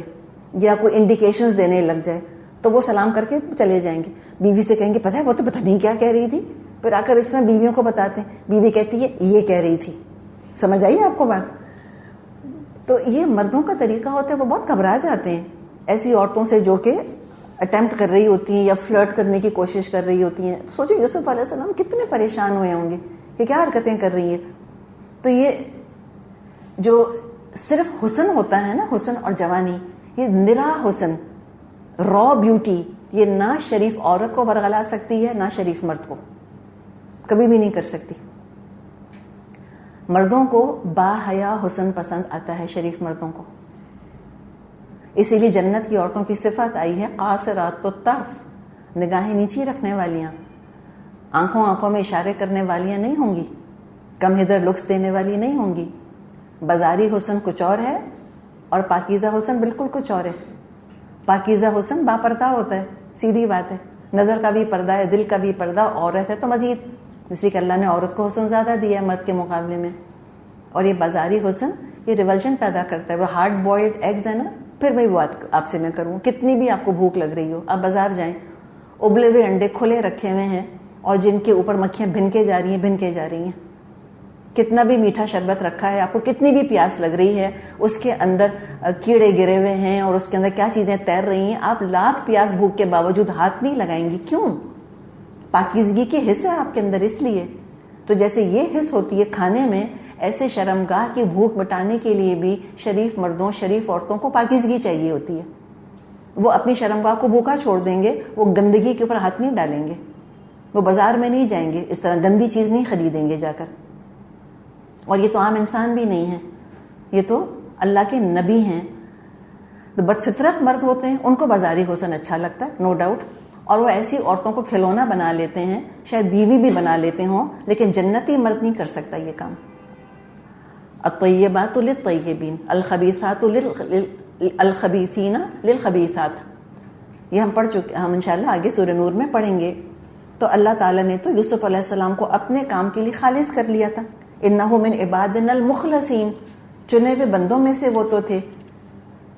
یا کوئی انڈیکیشنز دینے لگ جائے، تو وہ سلام کر کے چلے جائیں گے، بیوی سے کہیں گے پتہ ہے وہ تو پتہ نہیں کیا کہہ رہی تھی، پھر آ کر اس طرح بیویوں کو بتاتے ہیں، بیوی کہتی ہے یہ کہہ رہی تھی۔ سمجھ آئیے آپ کو بات؟ تو یہ مردوں کا طریقہ ہوتا ہے، وہ بہت گھبرا جاتے ہیں ایسی عورتوں سے جو کہ اٹیمپٹ کر رہی ہوتی ہیں یا فلرٹ کرنے کی کوشش کر رہی ہوتی ہیں۔ تو سوچو یوسف علیہ السلام کتنے پریشان ہوئے ہوں گے کہ کیا حرکتیں کر رہی ہیں۔ تو یہ جو صرف حسن ہوتا ہے نا، حسن اور جوانی، یہ نرا حسن، را بیوٹی، یہ نہ شریف عورت کو ورغلا سکتی ہے، نہ شریف مرد کو، کبھی بھی نہیں کر سکتی۔ مردوں کو با حیا حسن پسند آتا ہے، شریف مردوں کو۔ اسی لیے جنت کی عورتوں کی صفت آئی ہے قاصرات الطرف، نگاہیں نیچی رکھنے والیاں، آنکھوں میں اشارے کرنے والیاں نہیں ہوں گی، کم ہدر لکس دینے والی نہیں ہوں گی۔ بازاری حسن کچھ اور ہے اور پاکیزہ حسن بالکل کچھ اور ہے۔ پاکیزہ حسن باپردہ ہوتا ہے، سیدھی بات ہے، نظر کا بھی پردہ ہے، دل کا بھی پردہ، عورت ہے تو مزید، جیسے کہ اللہ نے عورت کو حسن زیادہ دیا ہے مرد کے مقابلے میں۔ اور یہ بازاری حسن یہ ریولجن پیدا کرتا ہے، وہ ہارڈ بوائلڈ ایگز ہے نا۔ پھر میں بات آپ سے میں کروں، کتنی بھی آپ کو بھوک لگ رہی ہو، آپ بازار جائیں، ابلے ہوئے انڈے کھلے رکھے ہوئے ہیں اور جن کے اوپر مکھیاں بھنکے جا رہی ہیں، کتنا بھی میٹھا شربت رکھا ہے، آپ کو کتنی بھی پیاس لگ رہی ہے، اس کے اندر کیڑے گرے ہوئے ہیں اور اس کے اندر کیا چیزیں تیر رہی ہیں، آپ لاکھ پیاس بھوک کے باوجود ہاتھ نہیں لگائیں گی۔ کیوں؟ پاکیزگی کی حص ہے آپ کے اندر، اس لیے۔ تو جیسے یہ حص ہوتی ہے کھانے میں، ایسے شرمگاہ کی بھوک مٹانے کے لیے بھی شریف مردوں، شریف عورتوں کو پاکیزگی چاہیے ہوتی ہے۔ وہ اپنی شرمگاہ کو بھوکا چھوڑ دیں گے، وہ گندگی کے اوپر ہاتھ نہیں ڈالیں گے، وہ بازار میں نہیں جائیں گے، اس طرح گندی چیز نہیں خریدیں گے جا کر۔ اور یہ تو عام انسان بھی نہیں ہے، یہ تو اللہ کے نبی ہیں۔ بدفطرت مرد ہوتے ہیں، ان کو بازاری حسن اچھا لگتا ہے، نو ڈاؤٹ، اور وہ ایسی عورتوں کو کھلونا بنا لیتے ہیں، شاید بیوی بھی بنا لیتے ہوں، لیکن جنتی مرد نہیں کر سکتا یہ کام۔ الطیبات للطیبین، الخبیثات الخبیثین للخبیثات، یہ ہم پڑھ چکے، ہم انشاءاللہ آگے سورہ نور میں پڑھیں گے۔ تو اللہ تعالیٰ نے تو یوسف علیہ السلام کو اپنے کام کے لیے خالص کر لیا تھا، انہو من عبادنا المخلصین، چنے ہوئے بندوں میں سے وہ تو تھے.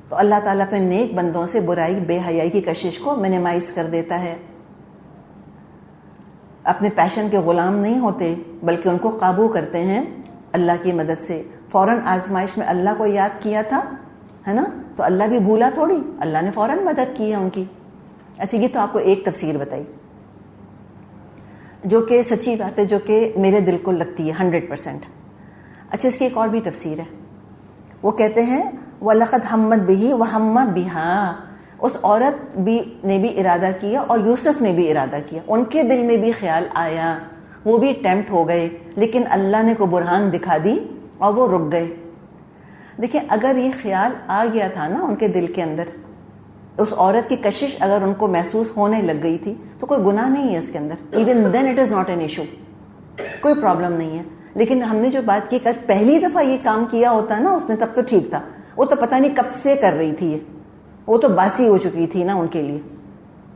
تو اللہ تعالیٰ اپنے نیک بندوں سے برائی بے حیائی کی کشش کو منیمائز کر دیتا ہے. اپنے پیشن کے غلام نہیں ہوتے بلکہ ان کو قابو کرتے ہیں اللہ کی مدد سے. فوراً آزمائش میں اللہ کو یاد کیا تھا، ہے نا، تو اللہ بھی بھولا تھوڑی، اللہ نے فوراً مدد کی ہے ان کی. اچھا یہ تو آپ کو ایک تفسیر بتائی جو کہ سچی بات ہے، جو کہ میرے دل کو لگتی ہے 100%. اچھا اس کی ایک اور بھی تفسیر ہے. وہ کہتے ہیں وَلَقَدْ ہَمَّتْ بِهِ وَهَمَّ بِهَا، اس عورت نے بھی ارادہ کیا اور یوسف نے بھی ارادہ کیا، ان کے دل میں بھی خیال آیا، وہ بھی ٹیمپٹ ہو گئے، لیکن اللہ نے کو برہان دکھا دی اور وہ رک گئے. دیکھیں اگر یہ خیال آ گیا تھا نا ان کے دل کے اندر، اس عورت کی کشش اگر ان کو محسوس ہونے لگ گئی تھی تو کوئی گناہ نہیں ہے اس کے اندر. Even then it is not an issue, کوئی پرابلم نہیں ہے. لیکن ہم نے جو بات کی کہ پہلی دفعہ یہ کام کیا ہوتا نا اس نے تب تو ٹھیک تھا. وہ تو پتہ نہیں کب سے کر رہی تھی، وہ تو باسی ہو چکی تھی نا ان کے لیے،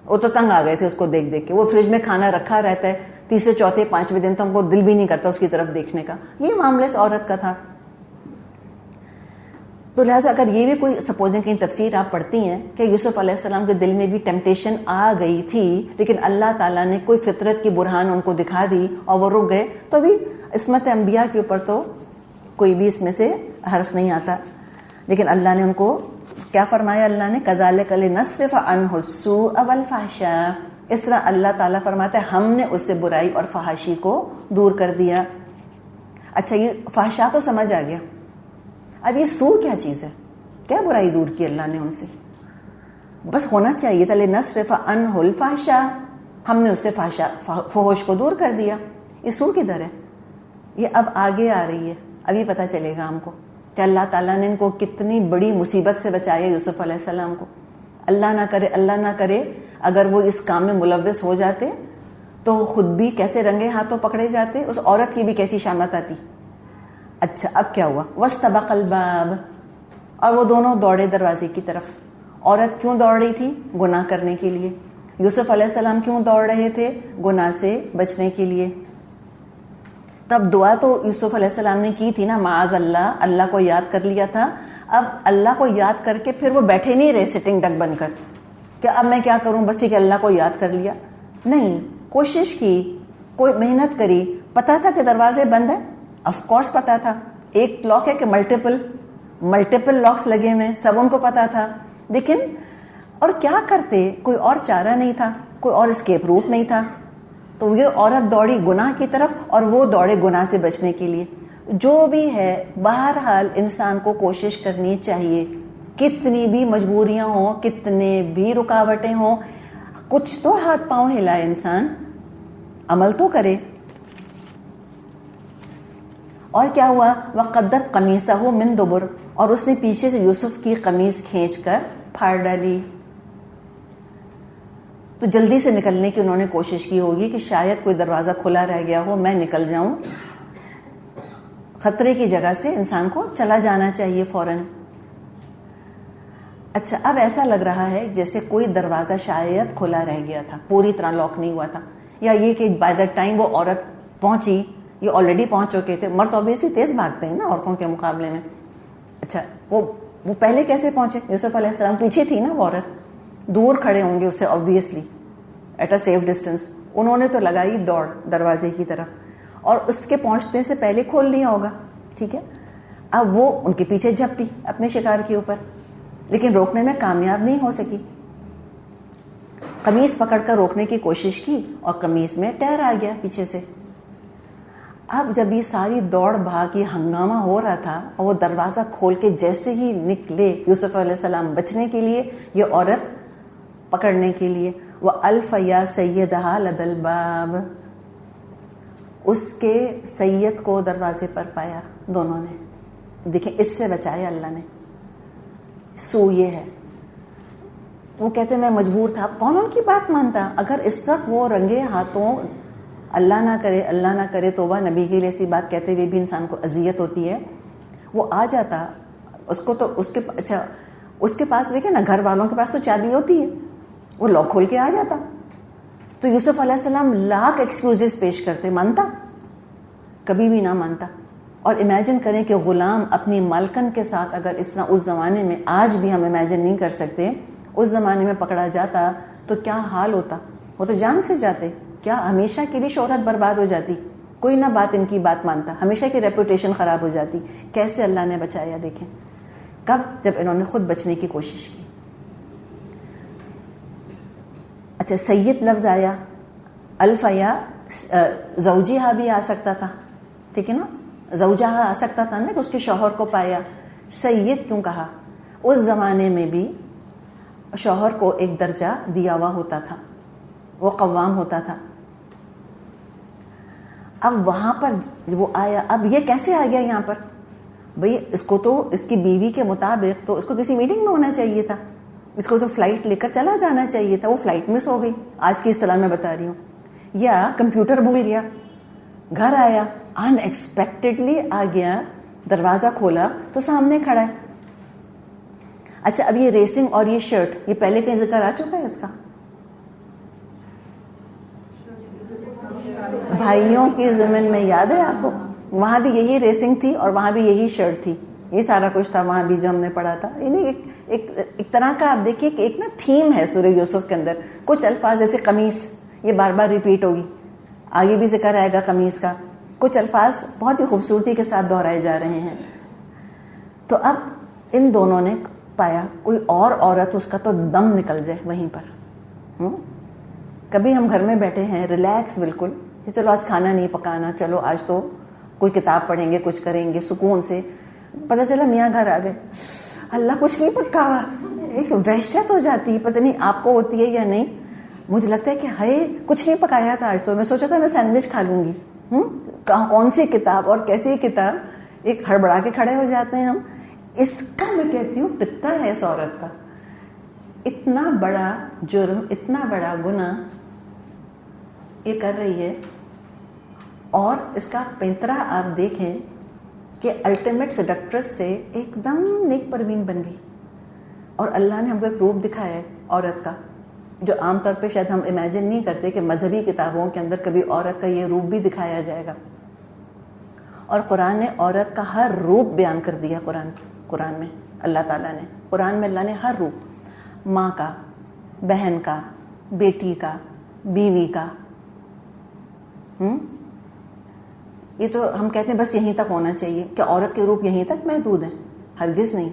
وہ تو تنگ آ گئے تھے اس کو دیکھ دیکھ کے. وہ فریج میں کھانا رکھا رہتا ہے، تیسرے چوتھے پانچویں دن تو ہم کو دل بھی نہیں کرتا اس کی طرف دیکھنے کا. یہ معاملہ اس عورت کا تھا. تو لہٰذا اگر یہ بھی کوئی سپوزنگ کہیں تفسیر آپ پڑھتی ہیں کہ یوسف علیہ السلام کے دل میں بھی ٹیمپٹیشن آ گئی تھی لیکن اللہ تعالیٰ نے کوئی فطرت کی برہان ان کو دکھا دی اور وہ رک گئے، تو بھی عصمت انبیاء کے اوپر تو کوئی بھی اس میں سے حرف نہیں آتا. لیکن اللہ نے ان کو کیا فرمایا؟ اللہ نے کذالک لنصرف عنہ السوء والفحشاء، اس طرح اللہ تعالیٰ فرماتا ہے ہم نے اس سے برائی اور فحاشی کو دور کر دیا. اچھا یہ فحشاء تو سمجھ آ گیا، اب یہ سو کیا چیز ہے؟ کیا برائی دور کی اللہ نے ان سے؟ بس ہونا چاہیے تھا لنصرف عنہ الفحشاء، ہم نے اس سے فحش کو دور کر دیا. یہ سو کدھر ہے؟ یہ اب آگے آ رہی ہے، ابھی پتہ چلے گا ہم کو کہ اللہ تعالیٰ نے ان کو کتنی بڑی مصیبت سے بچایا یوسف علیہ السلام کو. اللہ نہ کرے اگر وہ اس کام میں ملوث ہو جاتے تو خود بھی کیسے رنگے ہاتھوں پکڑے جاتے، اس عورت کی بھی کیسی شامت آتی. اچھا اب کیا ہوا؟ وَاسْتَبَقَ الْبَابَ، اور وہ دونوں دوڑے دروازے کی طرف. عورت کیوں دوڑ رہی تھی؟ گناہ کرنے کے لیے. یوسف علیہ السلام کیوں دوڑ رہے تھے؟ گناہ سے بچنے کے لیے. تب دعا تو یوسف علیہ السلام نے کی تھی نا، معاذ اللہ، اللہ کو یاد کر لیا تھا. اب اللہ کو یاد کر کے پھر وہ بیٹھے نہیں رہے سٹنگ ڈک بن کر کہ اب میں کیا کروں، بس ٹھیک ہے اللہ کو یاد کر لیا. نہیں، کوشش کی، کوئی محنت کری. پتا تھا کہ دروازے بند ہیں، آف کورس پتا تھا. ایک لاک ہے کہ ملٹیپل لاکس لگے ہوئے ہیں، سب ان کو پتا تھا. لیکن اور کیا کرتے؟ کوئی اور چارہ نہیں تھا، کوئی اور اسکیپ روٹ نہیں تھا. تو یہ عورت دوڑی گناہ کی طرف اور وہ دوڑے گناہ سے بچنے کے لیے. جو بھی ہے بہرحال انسان کو کوشش کرنی چاہیے، کتنی بھی مجبوریاں ہوں، کتنے بھی رکاوٹیں ہوں، کچھ تو ہاتھ پاؤں ہلائے انسان، عمل تو کرے. اور کیا ہوا؟ وَقَدَّتْ قَمِيصَهُ مِن دُبُرٍ، اور اس نے پیچھے سے یوسف کی قمیص کھینچ کر پھاڑ ڈالی. تو جلدی سے نکلنے کی انہوں نے کوشش کی ہوگی کہ شاید کوئی دروازہ کھلا رہ گیا ہو، میں نکل جاؤں. خطرے کی جگہ سے انسان کو چلا جانا چاہیے فوراً. اچھا اب ایسا لگ رہا ہے جیسے کوئی دروازہ شاید کھلا رہ گیا تھا، پوری طرح لاک نہیں ہوا تھا، یا یہ کہ بائی دا ٹائم وہ عورت پہنچی، یہ آلریڈی پہنچ چکے تھے. مرد اوبیسلی تیز بھاگتے ہیں نا عورتوں کے مقابلے میں. اچھا وہ پہلے کیسے پہنچے؟ یوسف علیہ السلام پیچھے تھی نا وہ عورت، دور کھڑے ہوں گے اس سے obviously at a safe distance. انہوں نے تو لگائی دوڑ دروازے کی طرف اور اس کے پہنچنے سے پہلے کھول لیا ہوگا. ٹھیک ہے، اب وہ ان کے پیچھے جھپٹی اپنے شکار کے اوپر، لیکن روکنے میں کامیاب نہیں ہو سکی. قمیص پکڑ کر روکنے کی کوشش کی اور قمیص میں ٹیر آ گیا پیچھے سے. اب جب یہ ساری دوڑ بھاگ یہ ہنگامہ ہو رہا تھا اور وہ دروازہ کھول کے جیسے ہی نکلے یوسف علیہ السلام بچنے کے لیے، یہ عورت پکڑنے کے لیے، وَأَلْفَ يَا سَيِّدَهَا لَدَى الْبَابِ، اس کے سید کو دروازے پر پایا. دونوں نے دیکھیں اس سے بچایا اللہ نے. سو یہ ہے. وہ کہتے میں مجبور تھا. کون ان کی بات مانتا؟ اگر اس وقت وہ رنگے ہاتھوں، اللہ نہ کرے توبہ، نبی کے لیے ایسی بات کہتے ہوئے بھی انسان کو اذیت ہوتی ہے، وہ آ جاتا اس کو تو اس کے پاس دیکھیں نا، گھر والوں کے پاس تو چابی ہوتی ہے، وہ لاک کھول کے آ جاتا. تو یوسف علیہ السلام لاکھ ایکسکیوزز پیش کرتے، مانتا؟ کبھی بھی نہ مانتا. اور امیجن کریں کہ غلام اپنی مالکن کے ساتھ اگر اس طرح اس زمانے میں، آج بھی ہم امیجن نہیں کر سکتے، اس زمانے میں پکڑا جاتا تو کیا حال ہوتا. وہ تو جان سے جاتے، کیا ہمیشہ کے لیے شہرت برباد ہو جاتی، کوئی نہ بات ان کی بات مانتا، ہمیشہ کی ریپوٹیشن خراب ہو جاتی. کیسے اللہ نے بچایا دیکھیں. کب؟ جب انہوں نے خود بچنے کی کوشش کی. اچھا سید لفظ آیا، الف آیا، زوجیہ بھی آ سکتا تھا، ٹھیک ہے نا، زوجہ آ سکتا تھا نا کہ اس کے شوہر کو پایا. سید کیوں کہا؟ اس زمانے میں بھی شوہر کو ایک درجہ دیا ہوا ہوتا تھا، وہ قوام ہوتا تھا. اب وہاں پر وہ آیا، اب یہ کیسے آ گیا یہاں پر؟ بھئی اس کو تو اس کی بیوی کے مطابق تو اس کو کسی میٹنگ میں ہونا چاہیے تھا، اس کو تو فلائٹ لے کر چلا جانا چاہیے تھا. وہ فلائٹ مس ہو گئی، آج کی اصطلاح میں بتا رہی ہوں، یا کمپیوٹر بھول گیا. گھر آیا، ان ایکسپیکٹڈلی آ گیا، دروازہ کھولا تو سامنے کھڑا ہے. اچھا اب یہ ریسنگ اور یہ شرٹ، یہ پہلے کہیں ذکر آ چکا ہے اس کا؟ بھائیوں کی ضمن میں یاد ہے آپ کو؟ وہاں بھی یہی ریسنگ تھی اور وہاں بھی یہی شرٹ تھی، یہ سارا کچھ تھا وہاں بھی جو ہم نے پڑھا تھا. یعنی ایک طرح کا آپ دیکھیے کہ ایک نا تھیم ہے سورہ یوسف کے اندر. کچھ الفاظ جیسے قمیص، یہ بار بار ریپیٹ ہوگی، آگے بھی ذکر آئے گا قمیص کا. کچھ الفاظ بہت ہی خوبصورتی کے ساتھ دہرائے جا رہے ہیں. تو اب ان دونوں نے پایا کوئی اور عورت، اس کا تو دم نکل جائے وہیں پر. کبھی ہم گھر میں بیٹھے ہیں ریلیکس بالکل، کہ چلو آج کھانا نہیں پکانا، چلو آج تو کوئی کتاب پڑھیں گے، کچھ کریں گے سکون سے. پتہ چلا میاں گھر آ گئے، اللہ کچھ نہیں پکا ہوا. ایک وحشت ہو جاتی ہے، پتہ نہیں آپ کو ہوتی ہے یا نہیں. مجھے لگتا ہے کہ ہائے کچھ نہیں پکایا تھا آج تو، میں سوچا تھا میں سینڈوچ کھا لوں گی. کون سی کتاب اور کیسی کتاب، ایک ہڑبڑا کے کھڑے ہو جاتے ہیں ہم. اس کا میں کہتی ہوں پتا ہے اس عورت کا. اتنا بڑا جرم، اتنا بڑا گناہ یہ کر رہی ہے، اور اس کا پینترا آپ دیکھیں کہ الٹیمیٹ سیڈکٹرس سے ایک دم نیک پروین بن گئی. اور اللہ نے ہم کو ایک روپ دکھایا ہے عورت کا، جو عام طور پہ شاید ہم امیجن نہیں کرتے کہ مذہبی کتابوں کے اندر کبھی عورت کا یہ روپ بھی دکھایا جائے گا. اور قرآن نے عورت کا ہر روپ بیان کر دیا. قرآن میں اللہ تعالیٰ نے، قرآن میں اللہ نے ہر روپ، ماں کا، بہن کا، بیٹی کا، بیوی کا. یہ تو ہم کہتے ہیں بس یہیں تک ہونا چاہیے. کیا عورت کے روپ یہیں تک محدود ہیں؟ ہرگز نہیں.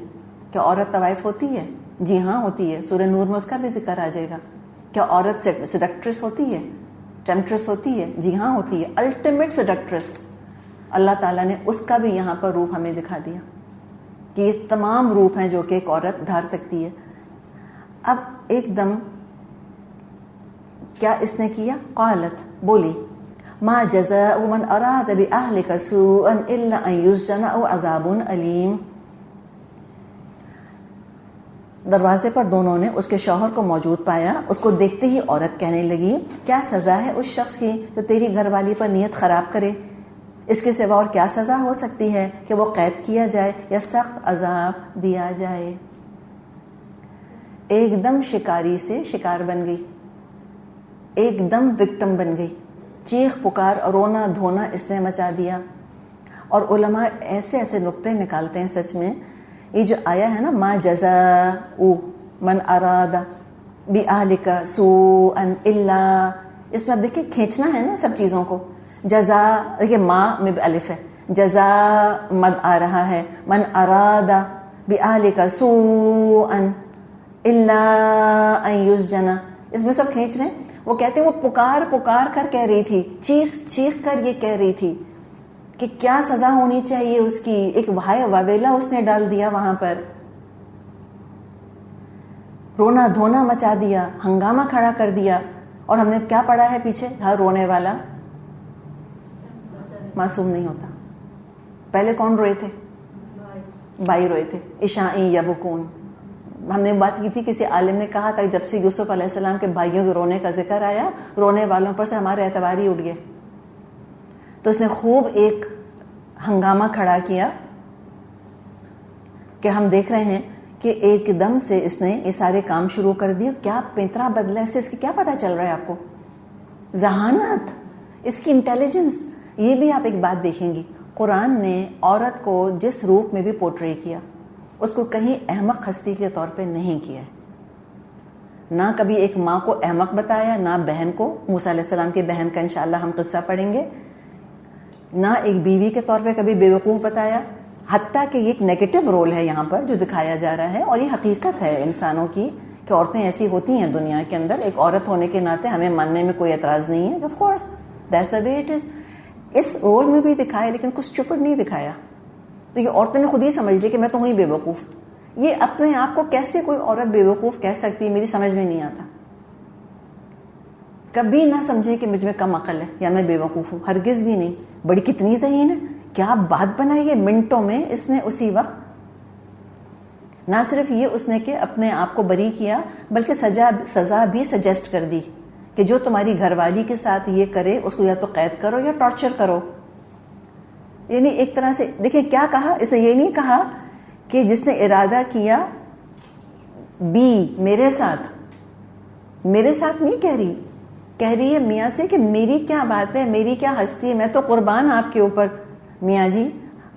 کیا عورت طوائف ہوتی ہے؟ جی ہاں ہوتی ہے، سورہ نور میں اس کا بھی ذکر آ جائے گا. کیا عورت سیڈکٹرس ہوتی ہے، ٹیمپٹرس ہوتی ہے؟ جی ہاں ہوتی ہے. الٹیمیٹ سیڈکٹرس اللہ تعالیٰ نے اس کا بھی یہاں پر روپ ہمیں دکھا دیا کہ یہ تمام روپ ہیں جو کہ ایک عورت دھار سکتی ہے. اب ایک دم کیا اس نے کیا؟ قالت، بولی، ما جزاء من اراد باهلك سوءا الا ان يسجن او عذاب الیم. دروازے پر دونوں نے اس کے شوہر کو موجود پایا. اس کو دیکھتے ہی عورت کہنے لگی، کیا سزا ہے اس شخص کی جو تیری گھر والی پر نیت خراب کرے؟ اس کے سوا اور کیا سزا ہو سکتی ہے کہ وہ قید کیا جائے یا سخت عذاب دیا جائے. ایک دم شکاری سے شکار بن گئی، ایک دم وکٹم بن گئی. چیخ پکار اور رونا دھونا اس نے مچا دیا. اور علماء ایسے ایسے نقطے نکالتے ہیں سچ میں. یہ جو آیا ہے نا، ما جزاء من اراد باہلک سوءا الا، اس میں اب دیکھیں کھینچنا ہے نا سب چیزوں کو. جزا، دیکھیے ماں میں بھی الف ہے، جزا مد آ رہا ہے، من اراد باہلک سوءا الا ان یسجن، اس میں سب کھینچ رہے ہیں. وہ کہتے ہیں وہ پکار پکار کر کہہ رہی تھی، چیخ چیخ کر یہ کہہ رہی تھی کہ کیا سزا ہونی چاہیے اس کی. ایک وہائے واویلا اس نے ڈال دیا وہاں پر، رونا دھونا مچا دیا، ہنگامہ کھڑا کر دیا. اور ہم نے کیا پڑھا ہے پیچھے، ہر رونے والا معصوم نہیں ہوتا. پہلے کون روئے تھے؟ بھائی روئے تھے، عشائی یبکون. ہم نے بات کی تھی، کسی عالم نے کہا تھا جب سے یوسف علیہ السلام کے بھائیوں کے رونے کا ذکر آیا، رونے والوں پر سے ہمارے اعتبار ہی اٹھ گئے. تو اس نے خوب ایک ہنگامہ کھڑا کیا کہ ہم دیکھ رہے ہیں کہ ایک دم سے اس نے یہ سارے کام شروع کر دیے. کیا پینترا بدلا اس سے، اس کی کیا پتہ چل رہا ہے آپ کو؟ ذہانت، اس کی انٹیلیجنس. یہ بھی آپ ایک بات دیکھیں گی، قرآن نے عورت کو جس روپ میں بھی پورٹری کیا اس کو کہیں احمق ہستی کے طور پہ نہیں کیا ہے. نہ کبھی ایک ماں کو احمق بتایا، نہ بہن کو، موسیٰ علیہ السلام کی بہن کا انشاءاللہ ہم قصہ پڑھیں گے، نہ ایک بیوی کے طور پہ کبھی بیوقوف بتایا. حتیٰ کہ یہ ایک نیگیٹو رول ہے یہاں پر جو دکھایا جا رہا ہے، اور یہ حقیقت ہے انسانوں کی کہ عورتیں ایسی ہوتی ہیں دنیا کے اندر. ایک عورت ہونے کے ناطے ہمیں ماننے میں کوئی اعتراض نہیں ہے. Of course that's the way it is. اس رول میں بھی دکھایا لیکن کچھ چپڑ نہیں دکھایا. تو یہ عورتوں نے خود ہی سمجھ لی کہ میں تو ہوں بیوقوف. یہ اپنے آپ کو کیسے کوئی عورت بیوقوف کہہ سکتی ہے، میری سمجھ میں نہیں آتا. کبھی نہ سمجھے کہ مجھ میں کم عقل ہے یا میں بیوقوف ہوں، ہرگز بھی نہیں. بڑی کتنی ذہین ہے، کیا بات بنائی ہے منٹوں میں اس نے اسی وقت. نہ صرف یہ اس نے کہ اپنے آپ کو بری کیا بلکہ سزا بھی سجیسٹ کر دی کہ جو تمہاری گھر والی کے ساتھ یہ کرے اس کو یا تو قید کرو یا ٹارچر کرو. یعنی ایک طرح سے دیکھیں کیا کہا اس نے. یہ نہیں کہا کہ جس نے ارادہ کیا بی میرے ساتھ نہیں کہہ رہی ہے میاں سے کہ میری کیا بات ہے، میری کیا ہستی ہے، میں تو قربان آپ کے اوپر میاں جی،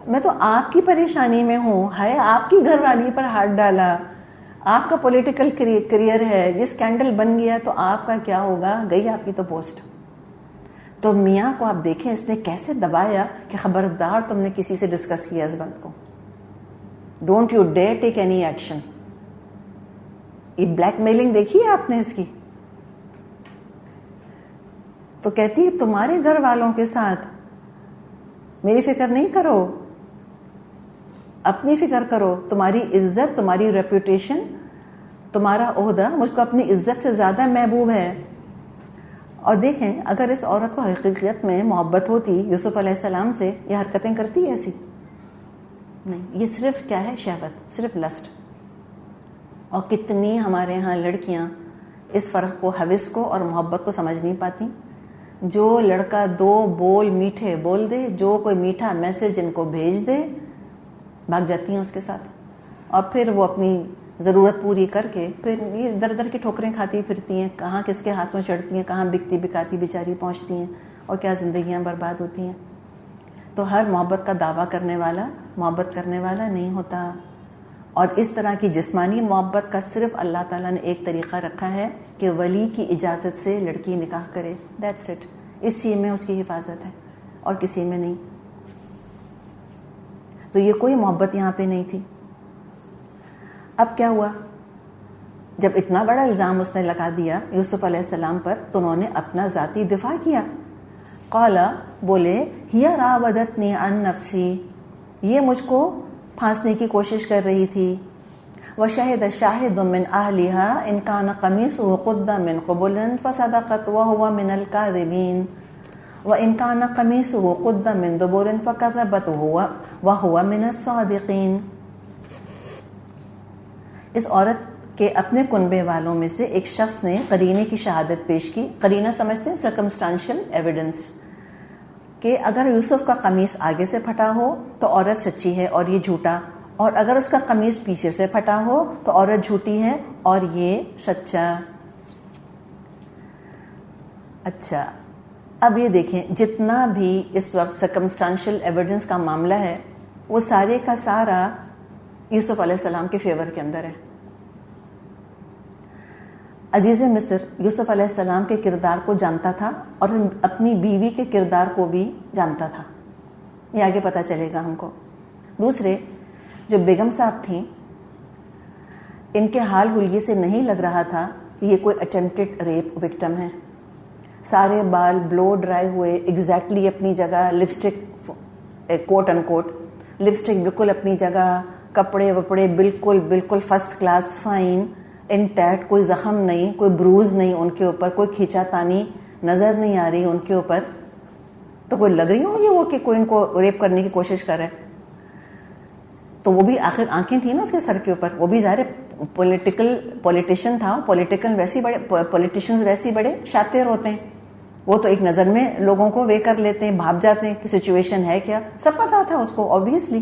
میں تو آپ کی پریشانی میں ہوں. ہے آپ کی گھر والی پر ہاتھ ڈالا، آپ کا پولیٹیکل کریئر ہے، یہ اسکینڈل بن گیا تو آپ کا کیا ہوگا، گئی آپ کی تو پوسٹ. تو میاں کو آپ دیکھیں اس نے کیسے دبایا کہ خبردار تم نے کسی سے ڈسکس کیا اس بات کو، don't you dear take any action. یہ بلیک میلنگ دیکھی ہے آپ نے اس کی. تو کہتی ہے تمہارے گھر والوں کے ساتھ میری فکر نہیں کرو، اپنی فکر کرو. تمہاری عزت، تمہاری ریپوٹیشن، تمہارا عہدہ مجھ کو اپنی عزت سے زیادہ محبوب ہے. اور دیکھیں اگر اس عورت کو حقیقت میں محبت ہوتی یوسف علیہ السلام سے، یہ حرکتیں کرتی ایسی نہیں. یہ صرف کیا ہے، شہوت، صرف لسٹ. اور کتنی ہمارے ہاں لڑکیاں اس فرق کو، ہوس کو اور محبت کو سمجھ نہیں پاتی. جو لڑکا دو بول میٹھے بول دے، جو کوئی میٹھا میسج ان کو بھیج دے، بھاگ جاتی ہیں اس کے ساتھ. اور پھر وہ اپنی ضرورت پوری کر کے پھر یہ در در کی ٹھوکریں کھاتی پھرتی ہیں، کہاں کس کے ہاتھوں چڑھتی ہیں، کہاں بکتی بکاتی بیچاری پہنچتی ہیں، اور کیا زندگیاں برباد ہوتی ہیں. تو ہر محبت کا دعویٰ کرنے والا محبت کرنے والا نہیں ہوتا. اور اس طرح کی جسمانی محبت کا صرف اللہ تعالیٰ نے ایک طریقہ رکھا ہے کہ ولی کی اجازت سے لڑکی نکاح کرے. That's it. اسی میں اس کی حفاظت ہے اور کسی میں نہیں. تو یہ کوئی محبت یہاں پہ نہیں تھی. اب کیا ہوا، جب اتنا بڑا الزام اس نے لگا دیا یوسف علیہ السلام پر تو انہوں نے اپنا ذاتی دفاع کیا. قالا بولے ہی راودتنی عن نفسی، یہ مجھ کو پھانسنے کی کوشش کر رہی تھی. وشہد شاہد من اہلہا ان کان قمیصہ قد من قبل فصدقت وہو من الکاذبین وان کان قمیصہ قد من دبر فکذبت وہو من الصادقین. اس عورت کے اپنے کنبے والوں میں سے ایک شخص نے قرینے کی شہادت پیش کی. قرینہ سمجھتے ہیں سرکمسٹانشل ایویڈنس، کہ اگر یوسف کا قمیص آگے سے پھٹا ہو تو عورت سچی ہے اور یہ جھوٹا، اور اگر اس کا قمیص پیچھے سے پھٹا ہو تو عورت جھوٹی ہے اور یہ سچا. اچھا اب یہ دیکھیں جتنا بھی اس وقت سرکمسٹانشل ایویڈنس کا معاملہ ہے وہ سارے کا سارا یوسف علیہ السلام کے فیور کے اندر ہے. عزیز مصر یوسف علیہ السلام کے کردار کو جانتا تھا اور اپنی بیوی کے کردار کو بھی جانتا تھا. یہ آگے پتہ چلے گا ہم کو. دوسرے جو بیگم صاحب تھیں ان کے حال حلیے سے نہیں لگ رہا تھا کہ یہ کوئی اٹیمپٹڈ ریپ وکٹم ہے. سارے بال بلو ڈرائی ہوئے، ایگزیکٹلی اپنی جگہ، لپسٹک کوٹ ان کوٹ لپسٹک بالکل اپنی جگہ، کپڑے وپڑے بالکل فرسٹ کلاس فائن انٹیکٹ، کوئی زخم نہیں، کوئی بروز نہیں ان کے اوپر، کوئی کھینچا تانی نظر نہیں آ رہی ان کے اوپر. تو کوئی لگ رہی ہوگی وہ کہ کوئی ان کو ریپ کرنے کی کوشش کر رہا ہے. تو وہ بھی آخر آنکھیں تھیں نا اس کے سر کے اوپر، وہ بھی ظاہر پولیٹیشین تھا. پولیٹیشینز ویسے بڑے شاطر ہوتے ہیں، وہ تو ایک نظر میں لوگوں کو وے کر لیتے ہیں، بھاپ جاتے ہیں کہ سچویشن ہے کیا. سب پتا تھا اس کو obviously،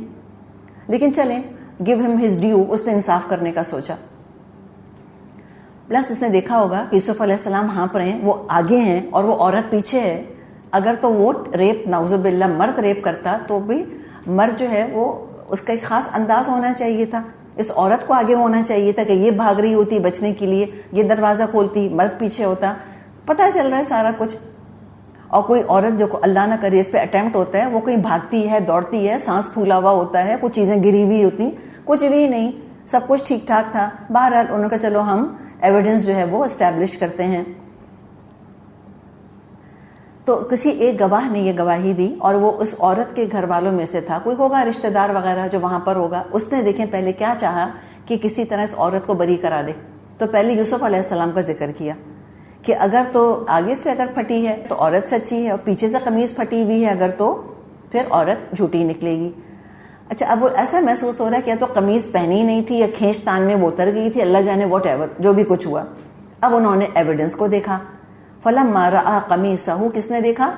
لیکن چلیں گیو ہم ہز ڈیو، اس نے انصاف کرنے کا سوچا. پلس اس نے دیکھا ہوگا کہ یوسف علیہ السلام ہاں پر ہیں، وہ آگے ہیں اور وہ عورت پیچھے ہے، اگر تو وہ ریپ نعوذ باللہ مرد ریپ کرتا تو بھی مرد جو ہے وہ اس کا ایک خاص انداز ہونا چاہیے تھا. اس عورت کو آگے ہونا چاہیے تھا کہ یہ بھاگ رہی ہوتی بچنے کے لیے, یہ دروازہ کھولتی, مرد پیچھے ہوتا. پتہ چل رہا ہے سارا کچھ. اور کوئی عورت جو اللہ نہ کرے اس پہ اٹیمپٹ ہوتا ہے, وہ کہیں بھاگتی ہے, دوڑتی ہے, سانس پھولا ہوا ہوتا ہے, کچھ چیزیں گری ہوئی ہوتی, کچھ بھی نہیں, سب کچھ ٹھیک ٹھاک تھا. بہرحال انہوں نے کہا چلو ہم ایویڈنس جو ہے وہ اسٹیبلش کرتے ہیں. تو کسی ایک گواہ نے یہ گواہی دی اور وہ اس عورت کے گھر والوں میں سے تھا, کوئی ہوگا رشتہ دار وغیرہ جو وہاں پر ہوگا. اس نے دیکھیں پہلے کیا چاہا کہ کسی طرح اس عورت کو بری کرا دے. تو پہلے یوسف علیہ السلام کا ذکر کیا کہ اگر تو آگے سے اگر پھٹی ہے تو عورت سچی ہے, اور پیچھے سے قمیض پھٹی ہوئی ہے اگر تو پھر عورت جھوٹی نکلے گی. اچھا, اب وہ ایسا محسوس ہو رہا ہے کہ یا تو قمیض پہنی نہیں تھی یا کھینچ تان میں وہ اتر گئی تھی, اللہ جانے واٹ ایور جو بھی کچھ ہوا. اب انہوں نے ایویڈنس کو دیکھا. فلما رأى قمیصہ, کس نے دیکھا؟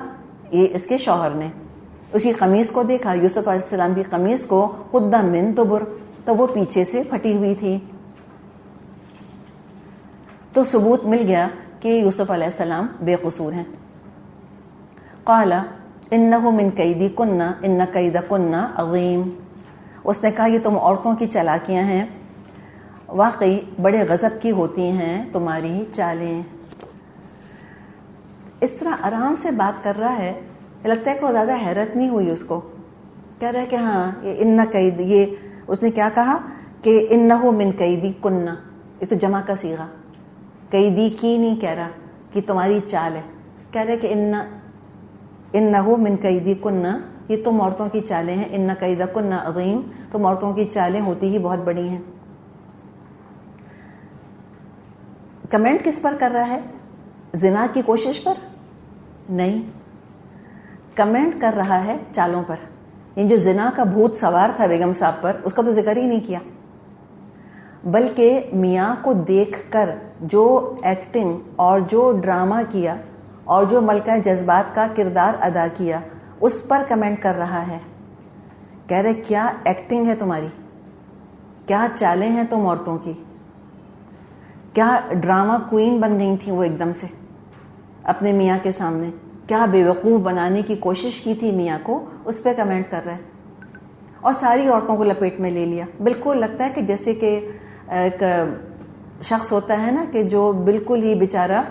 یہ اس کے شوہر نے. اس کی قمیض کو دیکھا, یوسف علیہ السلام کی قمیض کو, قد من دبر, تو وہ پیچھے سے پھٹی ہوئی تھی. تو ثبوت مل گیا کہ یوسف علیہ السلام بے قصور ہیں. قال انہ من کیدکن ان کیدکن عظیم. اس نے کہا یہ تم عورتوں کی چالاکیاں ہیں, واقعی بڑے غضب کی ہوتی ہیں تمہاری چالیں. اس طرح آرام سے بات کر رہا ہے, لگتا ہے کہ وہ زیادہ حیرت نہیں ہوئی اس کو. کہہ رہا ہے کہ ہاں یہ ان قید, یہ اس نے کیا کہا کہ انہ من قیدی کننا, یہ تو جمع کا صیغہ, قیدی کی نہیں کہہ رہا کہ تمہاری چال ہے. کہہ رہے کہ انہ من قیدی کننا, یہ تم عورتوں کی چالیں ہیں. ان قید کننا عظیم, تم عورتوں کی چالیں ہوتی ہی بہت بڑی ہیں. کمنٹ کس پر کر رہا ہے؟ زنا کی کوشش پر نہیں, کمنٹ کر رہا ہے چالوں پر. یہ جو زنا کا بھوت سوار تھا بیگم صاحب پر, اس کا تو ذکر ہی نہیں کیا, بلکہ میاں کو دیکھ کر جو ایکٹنگ اور جو ڈرامہ کیا اور جو ملکہ جذبات کا کردار ادا کیا, اس پر کمنٹ کر رہا ہے. کہہ رہے کیا ایکٹنگ ہے تمہاری, کیا چالیں ہیں تم عورتوں کی, کیا ڈرامہ کوئین بن گئی تھیں وہ ایک دم سے اپنے میاں کے سامنے, کیا بے وقوف بنانے کی کوشش کی تھی میاں کو, اس پہ کمنٹ کر رہا ہے. اور ساری عورتوں کو لپیٹ میں لے لیا. بالکل لگتا ہے کہ جیسے کہ ایک شخص ہوتا ہے نا کہ جو بالکل ہی بیچارہ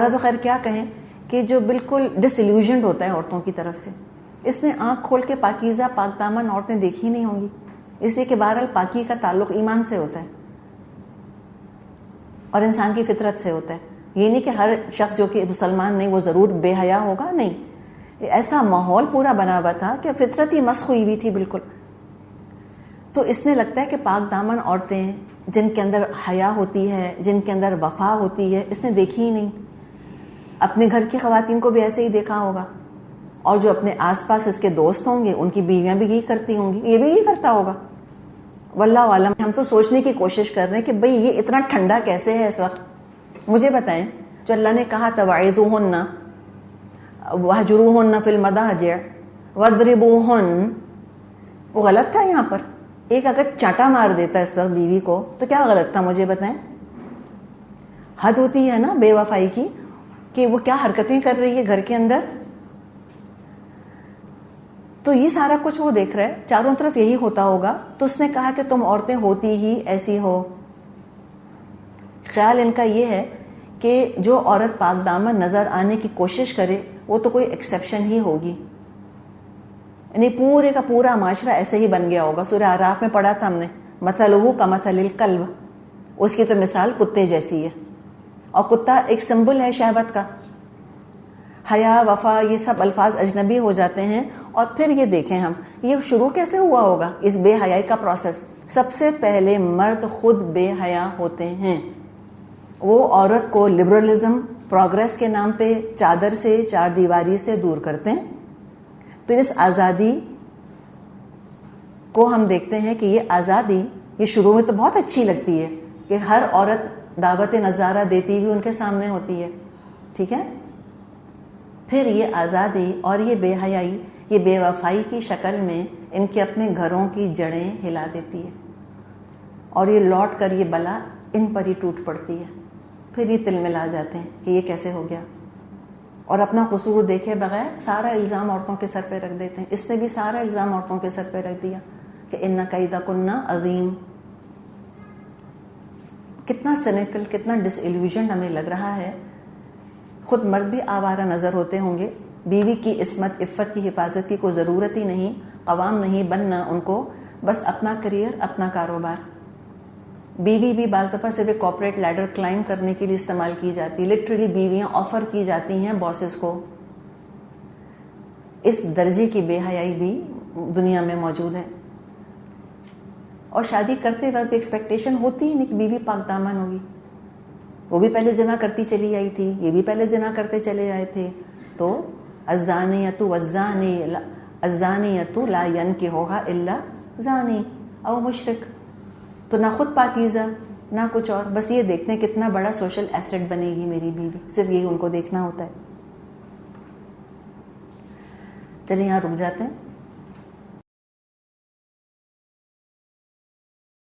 تو خیر کیا کہیں, کہ جو بالکل ڈس ایلیوژنڈ ہوتا ہے عورتوں کی طرف سے. اس نے آنکھ کھول کے پاکیزہ پاک دامن عورتیں دیکھی نہیں ہوں گی, اس لیے کہ بہرحال پاکی کا تعلق ایمان سے ہوتا ہے اور انسان کی فطرت سے ہوتا ہے. یہ نہیں کہ ہر شخص جو کہ مسلمان نہیں وہ ضرور بے حیا ہوگا, نہیں. ایسا ماحول پورا بنا ہوا تھا کہ فطرت ہی مسخ ہوئی ہوئی تھی بالکل. تو اس نے لگتا ہے کہ پاک دامن عورتیں جن کے اندر حیا ہوتی ہے, جن کے اندر وفا ہوتی ہے, اس نے دیکھی ہی نہیں. اپنے گھر کی خواتین کو بھی ایسے ہی دیکھا ہوگا, اور جو اپنے آس پاس اس کے دوست ہوں گے ان کی بیویاں بھی یہی کرتی ہوں گی, یہ بھی یہی کرتا ہوگا. واللہ عالم. ہم تو سوچنے کی کوشش کر رہے ہیں کہ بھئی یہ اتنا ٹھنڈا کیسے ہے اس وقت. مجھے بتائیں, جو اللہ نے کہا تواعدوہن وہجروہن فی المضاجع واضربوہن, وہ غلط تھا یہاں پر؟ ایک اگر چاٹا مار دیتا اس وقت بیوی کو تو کیا غلط تھا؟ مجھے بتائیں. حد ہوتی ہے نا بے وفائی کی, کہ وہ کیا حرکتیں کر رہی ہے گھر کے اندر. تو یہ سارا کچھ وہ دیکھ رہا ہے, چاروں طرف یہی ہوتا ہوگا. تو اس نے کہا کہ تم عورتیں ہوتی ہی ایسی ہو. خیال ان کا یہ ہے کہ جو عورت پاک دامن نظر آنے کی کوشش کرے وہ تو کوئی ایکسیپشن ہی ہوگی, یعنی پورے کا پورا معاشرہ ایسے ہی بن گیا ہوگا. سورہ اعراف میں پڑھا تھا ہم نے, مثلہ کمثل الکلب, اس کی تو مثال کتے جیسی ہے, اور کتا ایک سمبل ہے شہوت کا. حیا, وفا, یہ سب الفاظ اجنبی ہو جاتے ہیں. اور پھر یہ دیکھیں ہم, یہ شروع کیسے ہوا ہوگا اس بے حیائی کا پروسیس؟ سب سے پہلے مرد خود بے حیا ہوتے ہیں. وہ عورت کو لبرلزم, پروگریس کے نام پہ چادر سے, چار دیواری سے دور کرتے ہیں. پھر اس آزادی کو ہم دیکھتے ہیں کہ یہ آزادی, یہ شروع میں تو بہت اچھی لگتی ہے کہ ہر عورت دعوت نظارہ دیتی ہوئی ان کے سامنے ہوتی ہے, ٹھیک ہے. پھر یہ آزادی اور یہ بے حیائی, یہ بے وفائی کی شکل میں ان کے اپنے گھروں کی جڑیں ہلا دیتی ہے, اور یہ لوٹ کر یہ بلا ان پر ہی ٹوٹ پڑتی ہے. پھر یہ تل ملا جاتے ہیں کہ یہ کیسے ہو گیا. اور اپنا قصور دیکھے بغیر سارا الزام عورتوں کے سر پہ رکھ دیتے ہیں. اس نے بھی سارا الزام عورتوں کے سر پہ رکھ دیا کہ ان کیدکن عظیم. کتنا سینیکل, کتنا ڈس ایلیوژنڈ ہمیں لگ رہا ہے. خود مرد بھی آوارہ نظر ہوتے ہوں گے. بیوی کی عصمت عفت کی حفاظت کی کوئی ضرورت ہی نہیں, عوام نہیں بننا ان کو, بس اپنا کریئر, اپنا کاروبار. بیوی بھی بعض دفعہ صرف ایک کارپوریٹ لیڈر کلائم کرنے کے لیے استعمال کی جاتی ہے. لٹرلی بیویاں آفر کی جاتی ہیں باسز کو. اس درجے کی بے حیائی بھی دنیا میں موجود ہے. اور شادی کرتے وقت ایکسپیکٹیشن ہوتی ہی نہیں کہ بیوی پاک دامن ہوگی. وہ بھی پہلے زنا کرتی چلی آئی تھی, یہ بھی پہلے زنا کرتے چلے آئے تھے. تو الزانیۃ والزانی الزانیۃ لا ینکحھها الا زانی او مشرک. تو نہ خود پاکیزہ نہ کچھ اور, بس یہ دیکھتے ہیں کتنا بڑا سوشل ایسٹ بنے گی میری بیوی, صرف یہی ان کو دیکھنا ہوتا ہے. چلیے یہاں رک جاتے ہیں.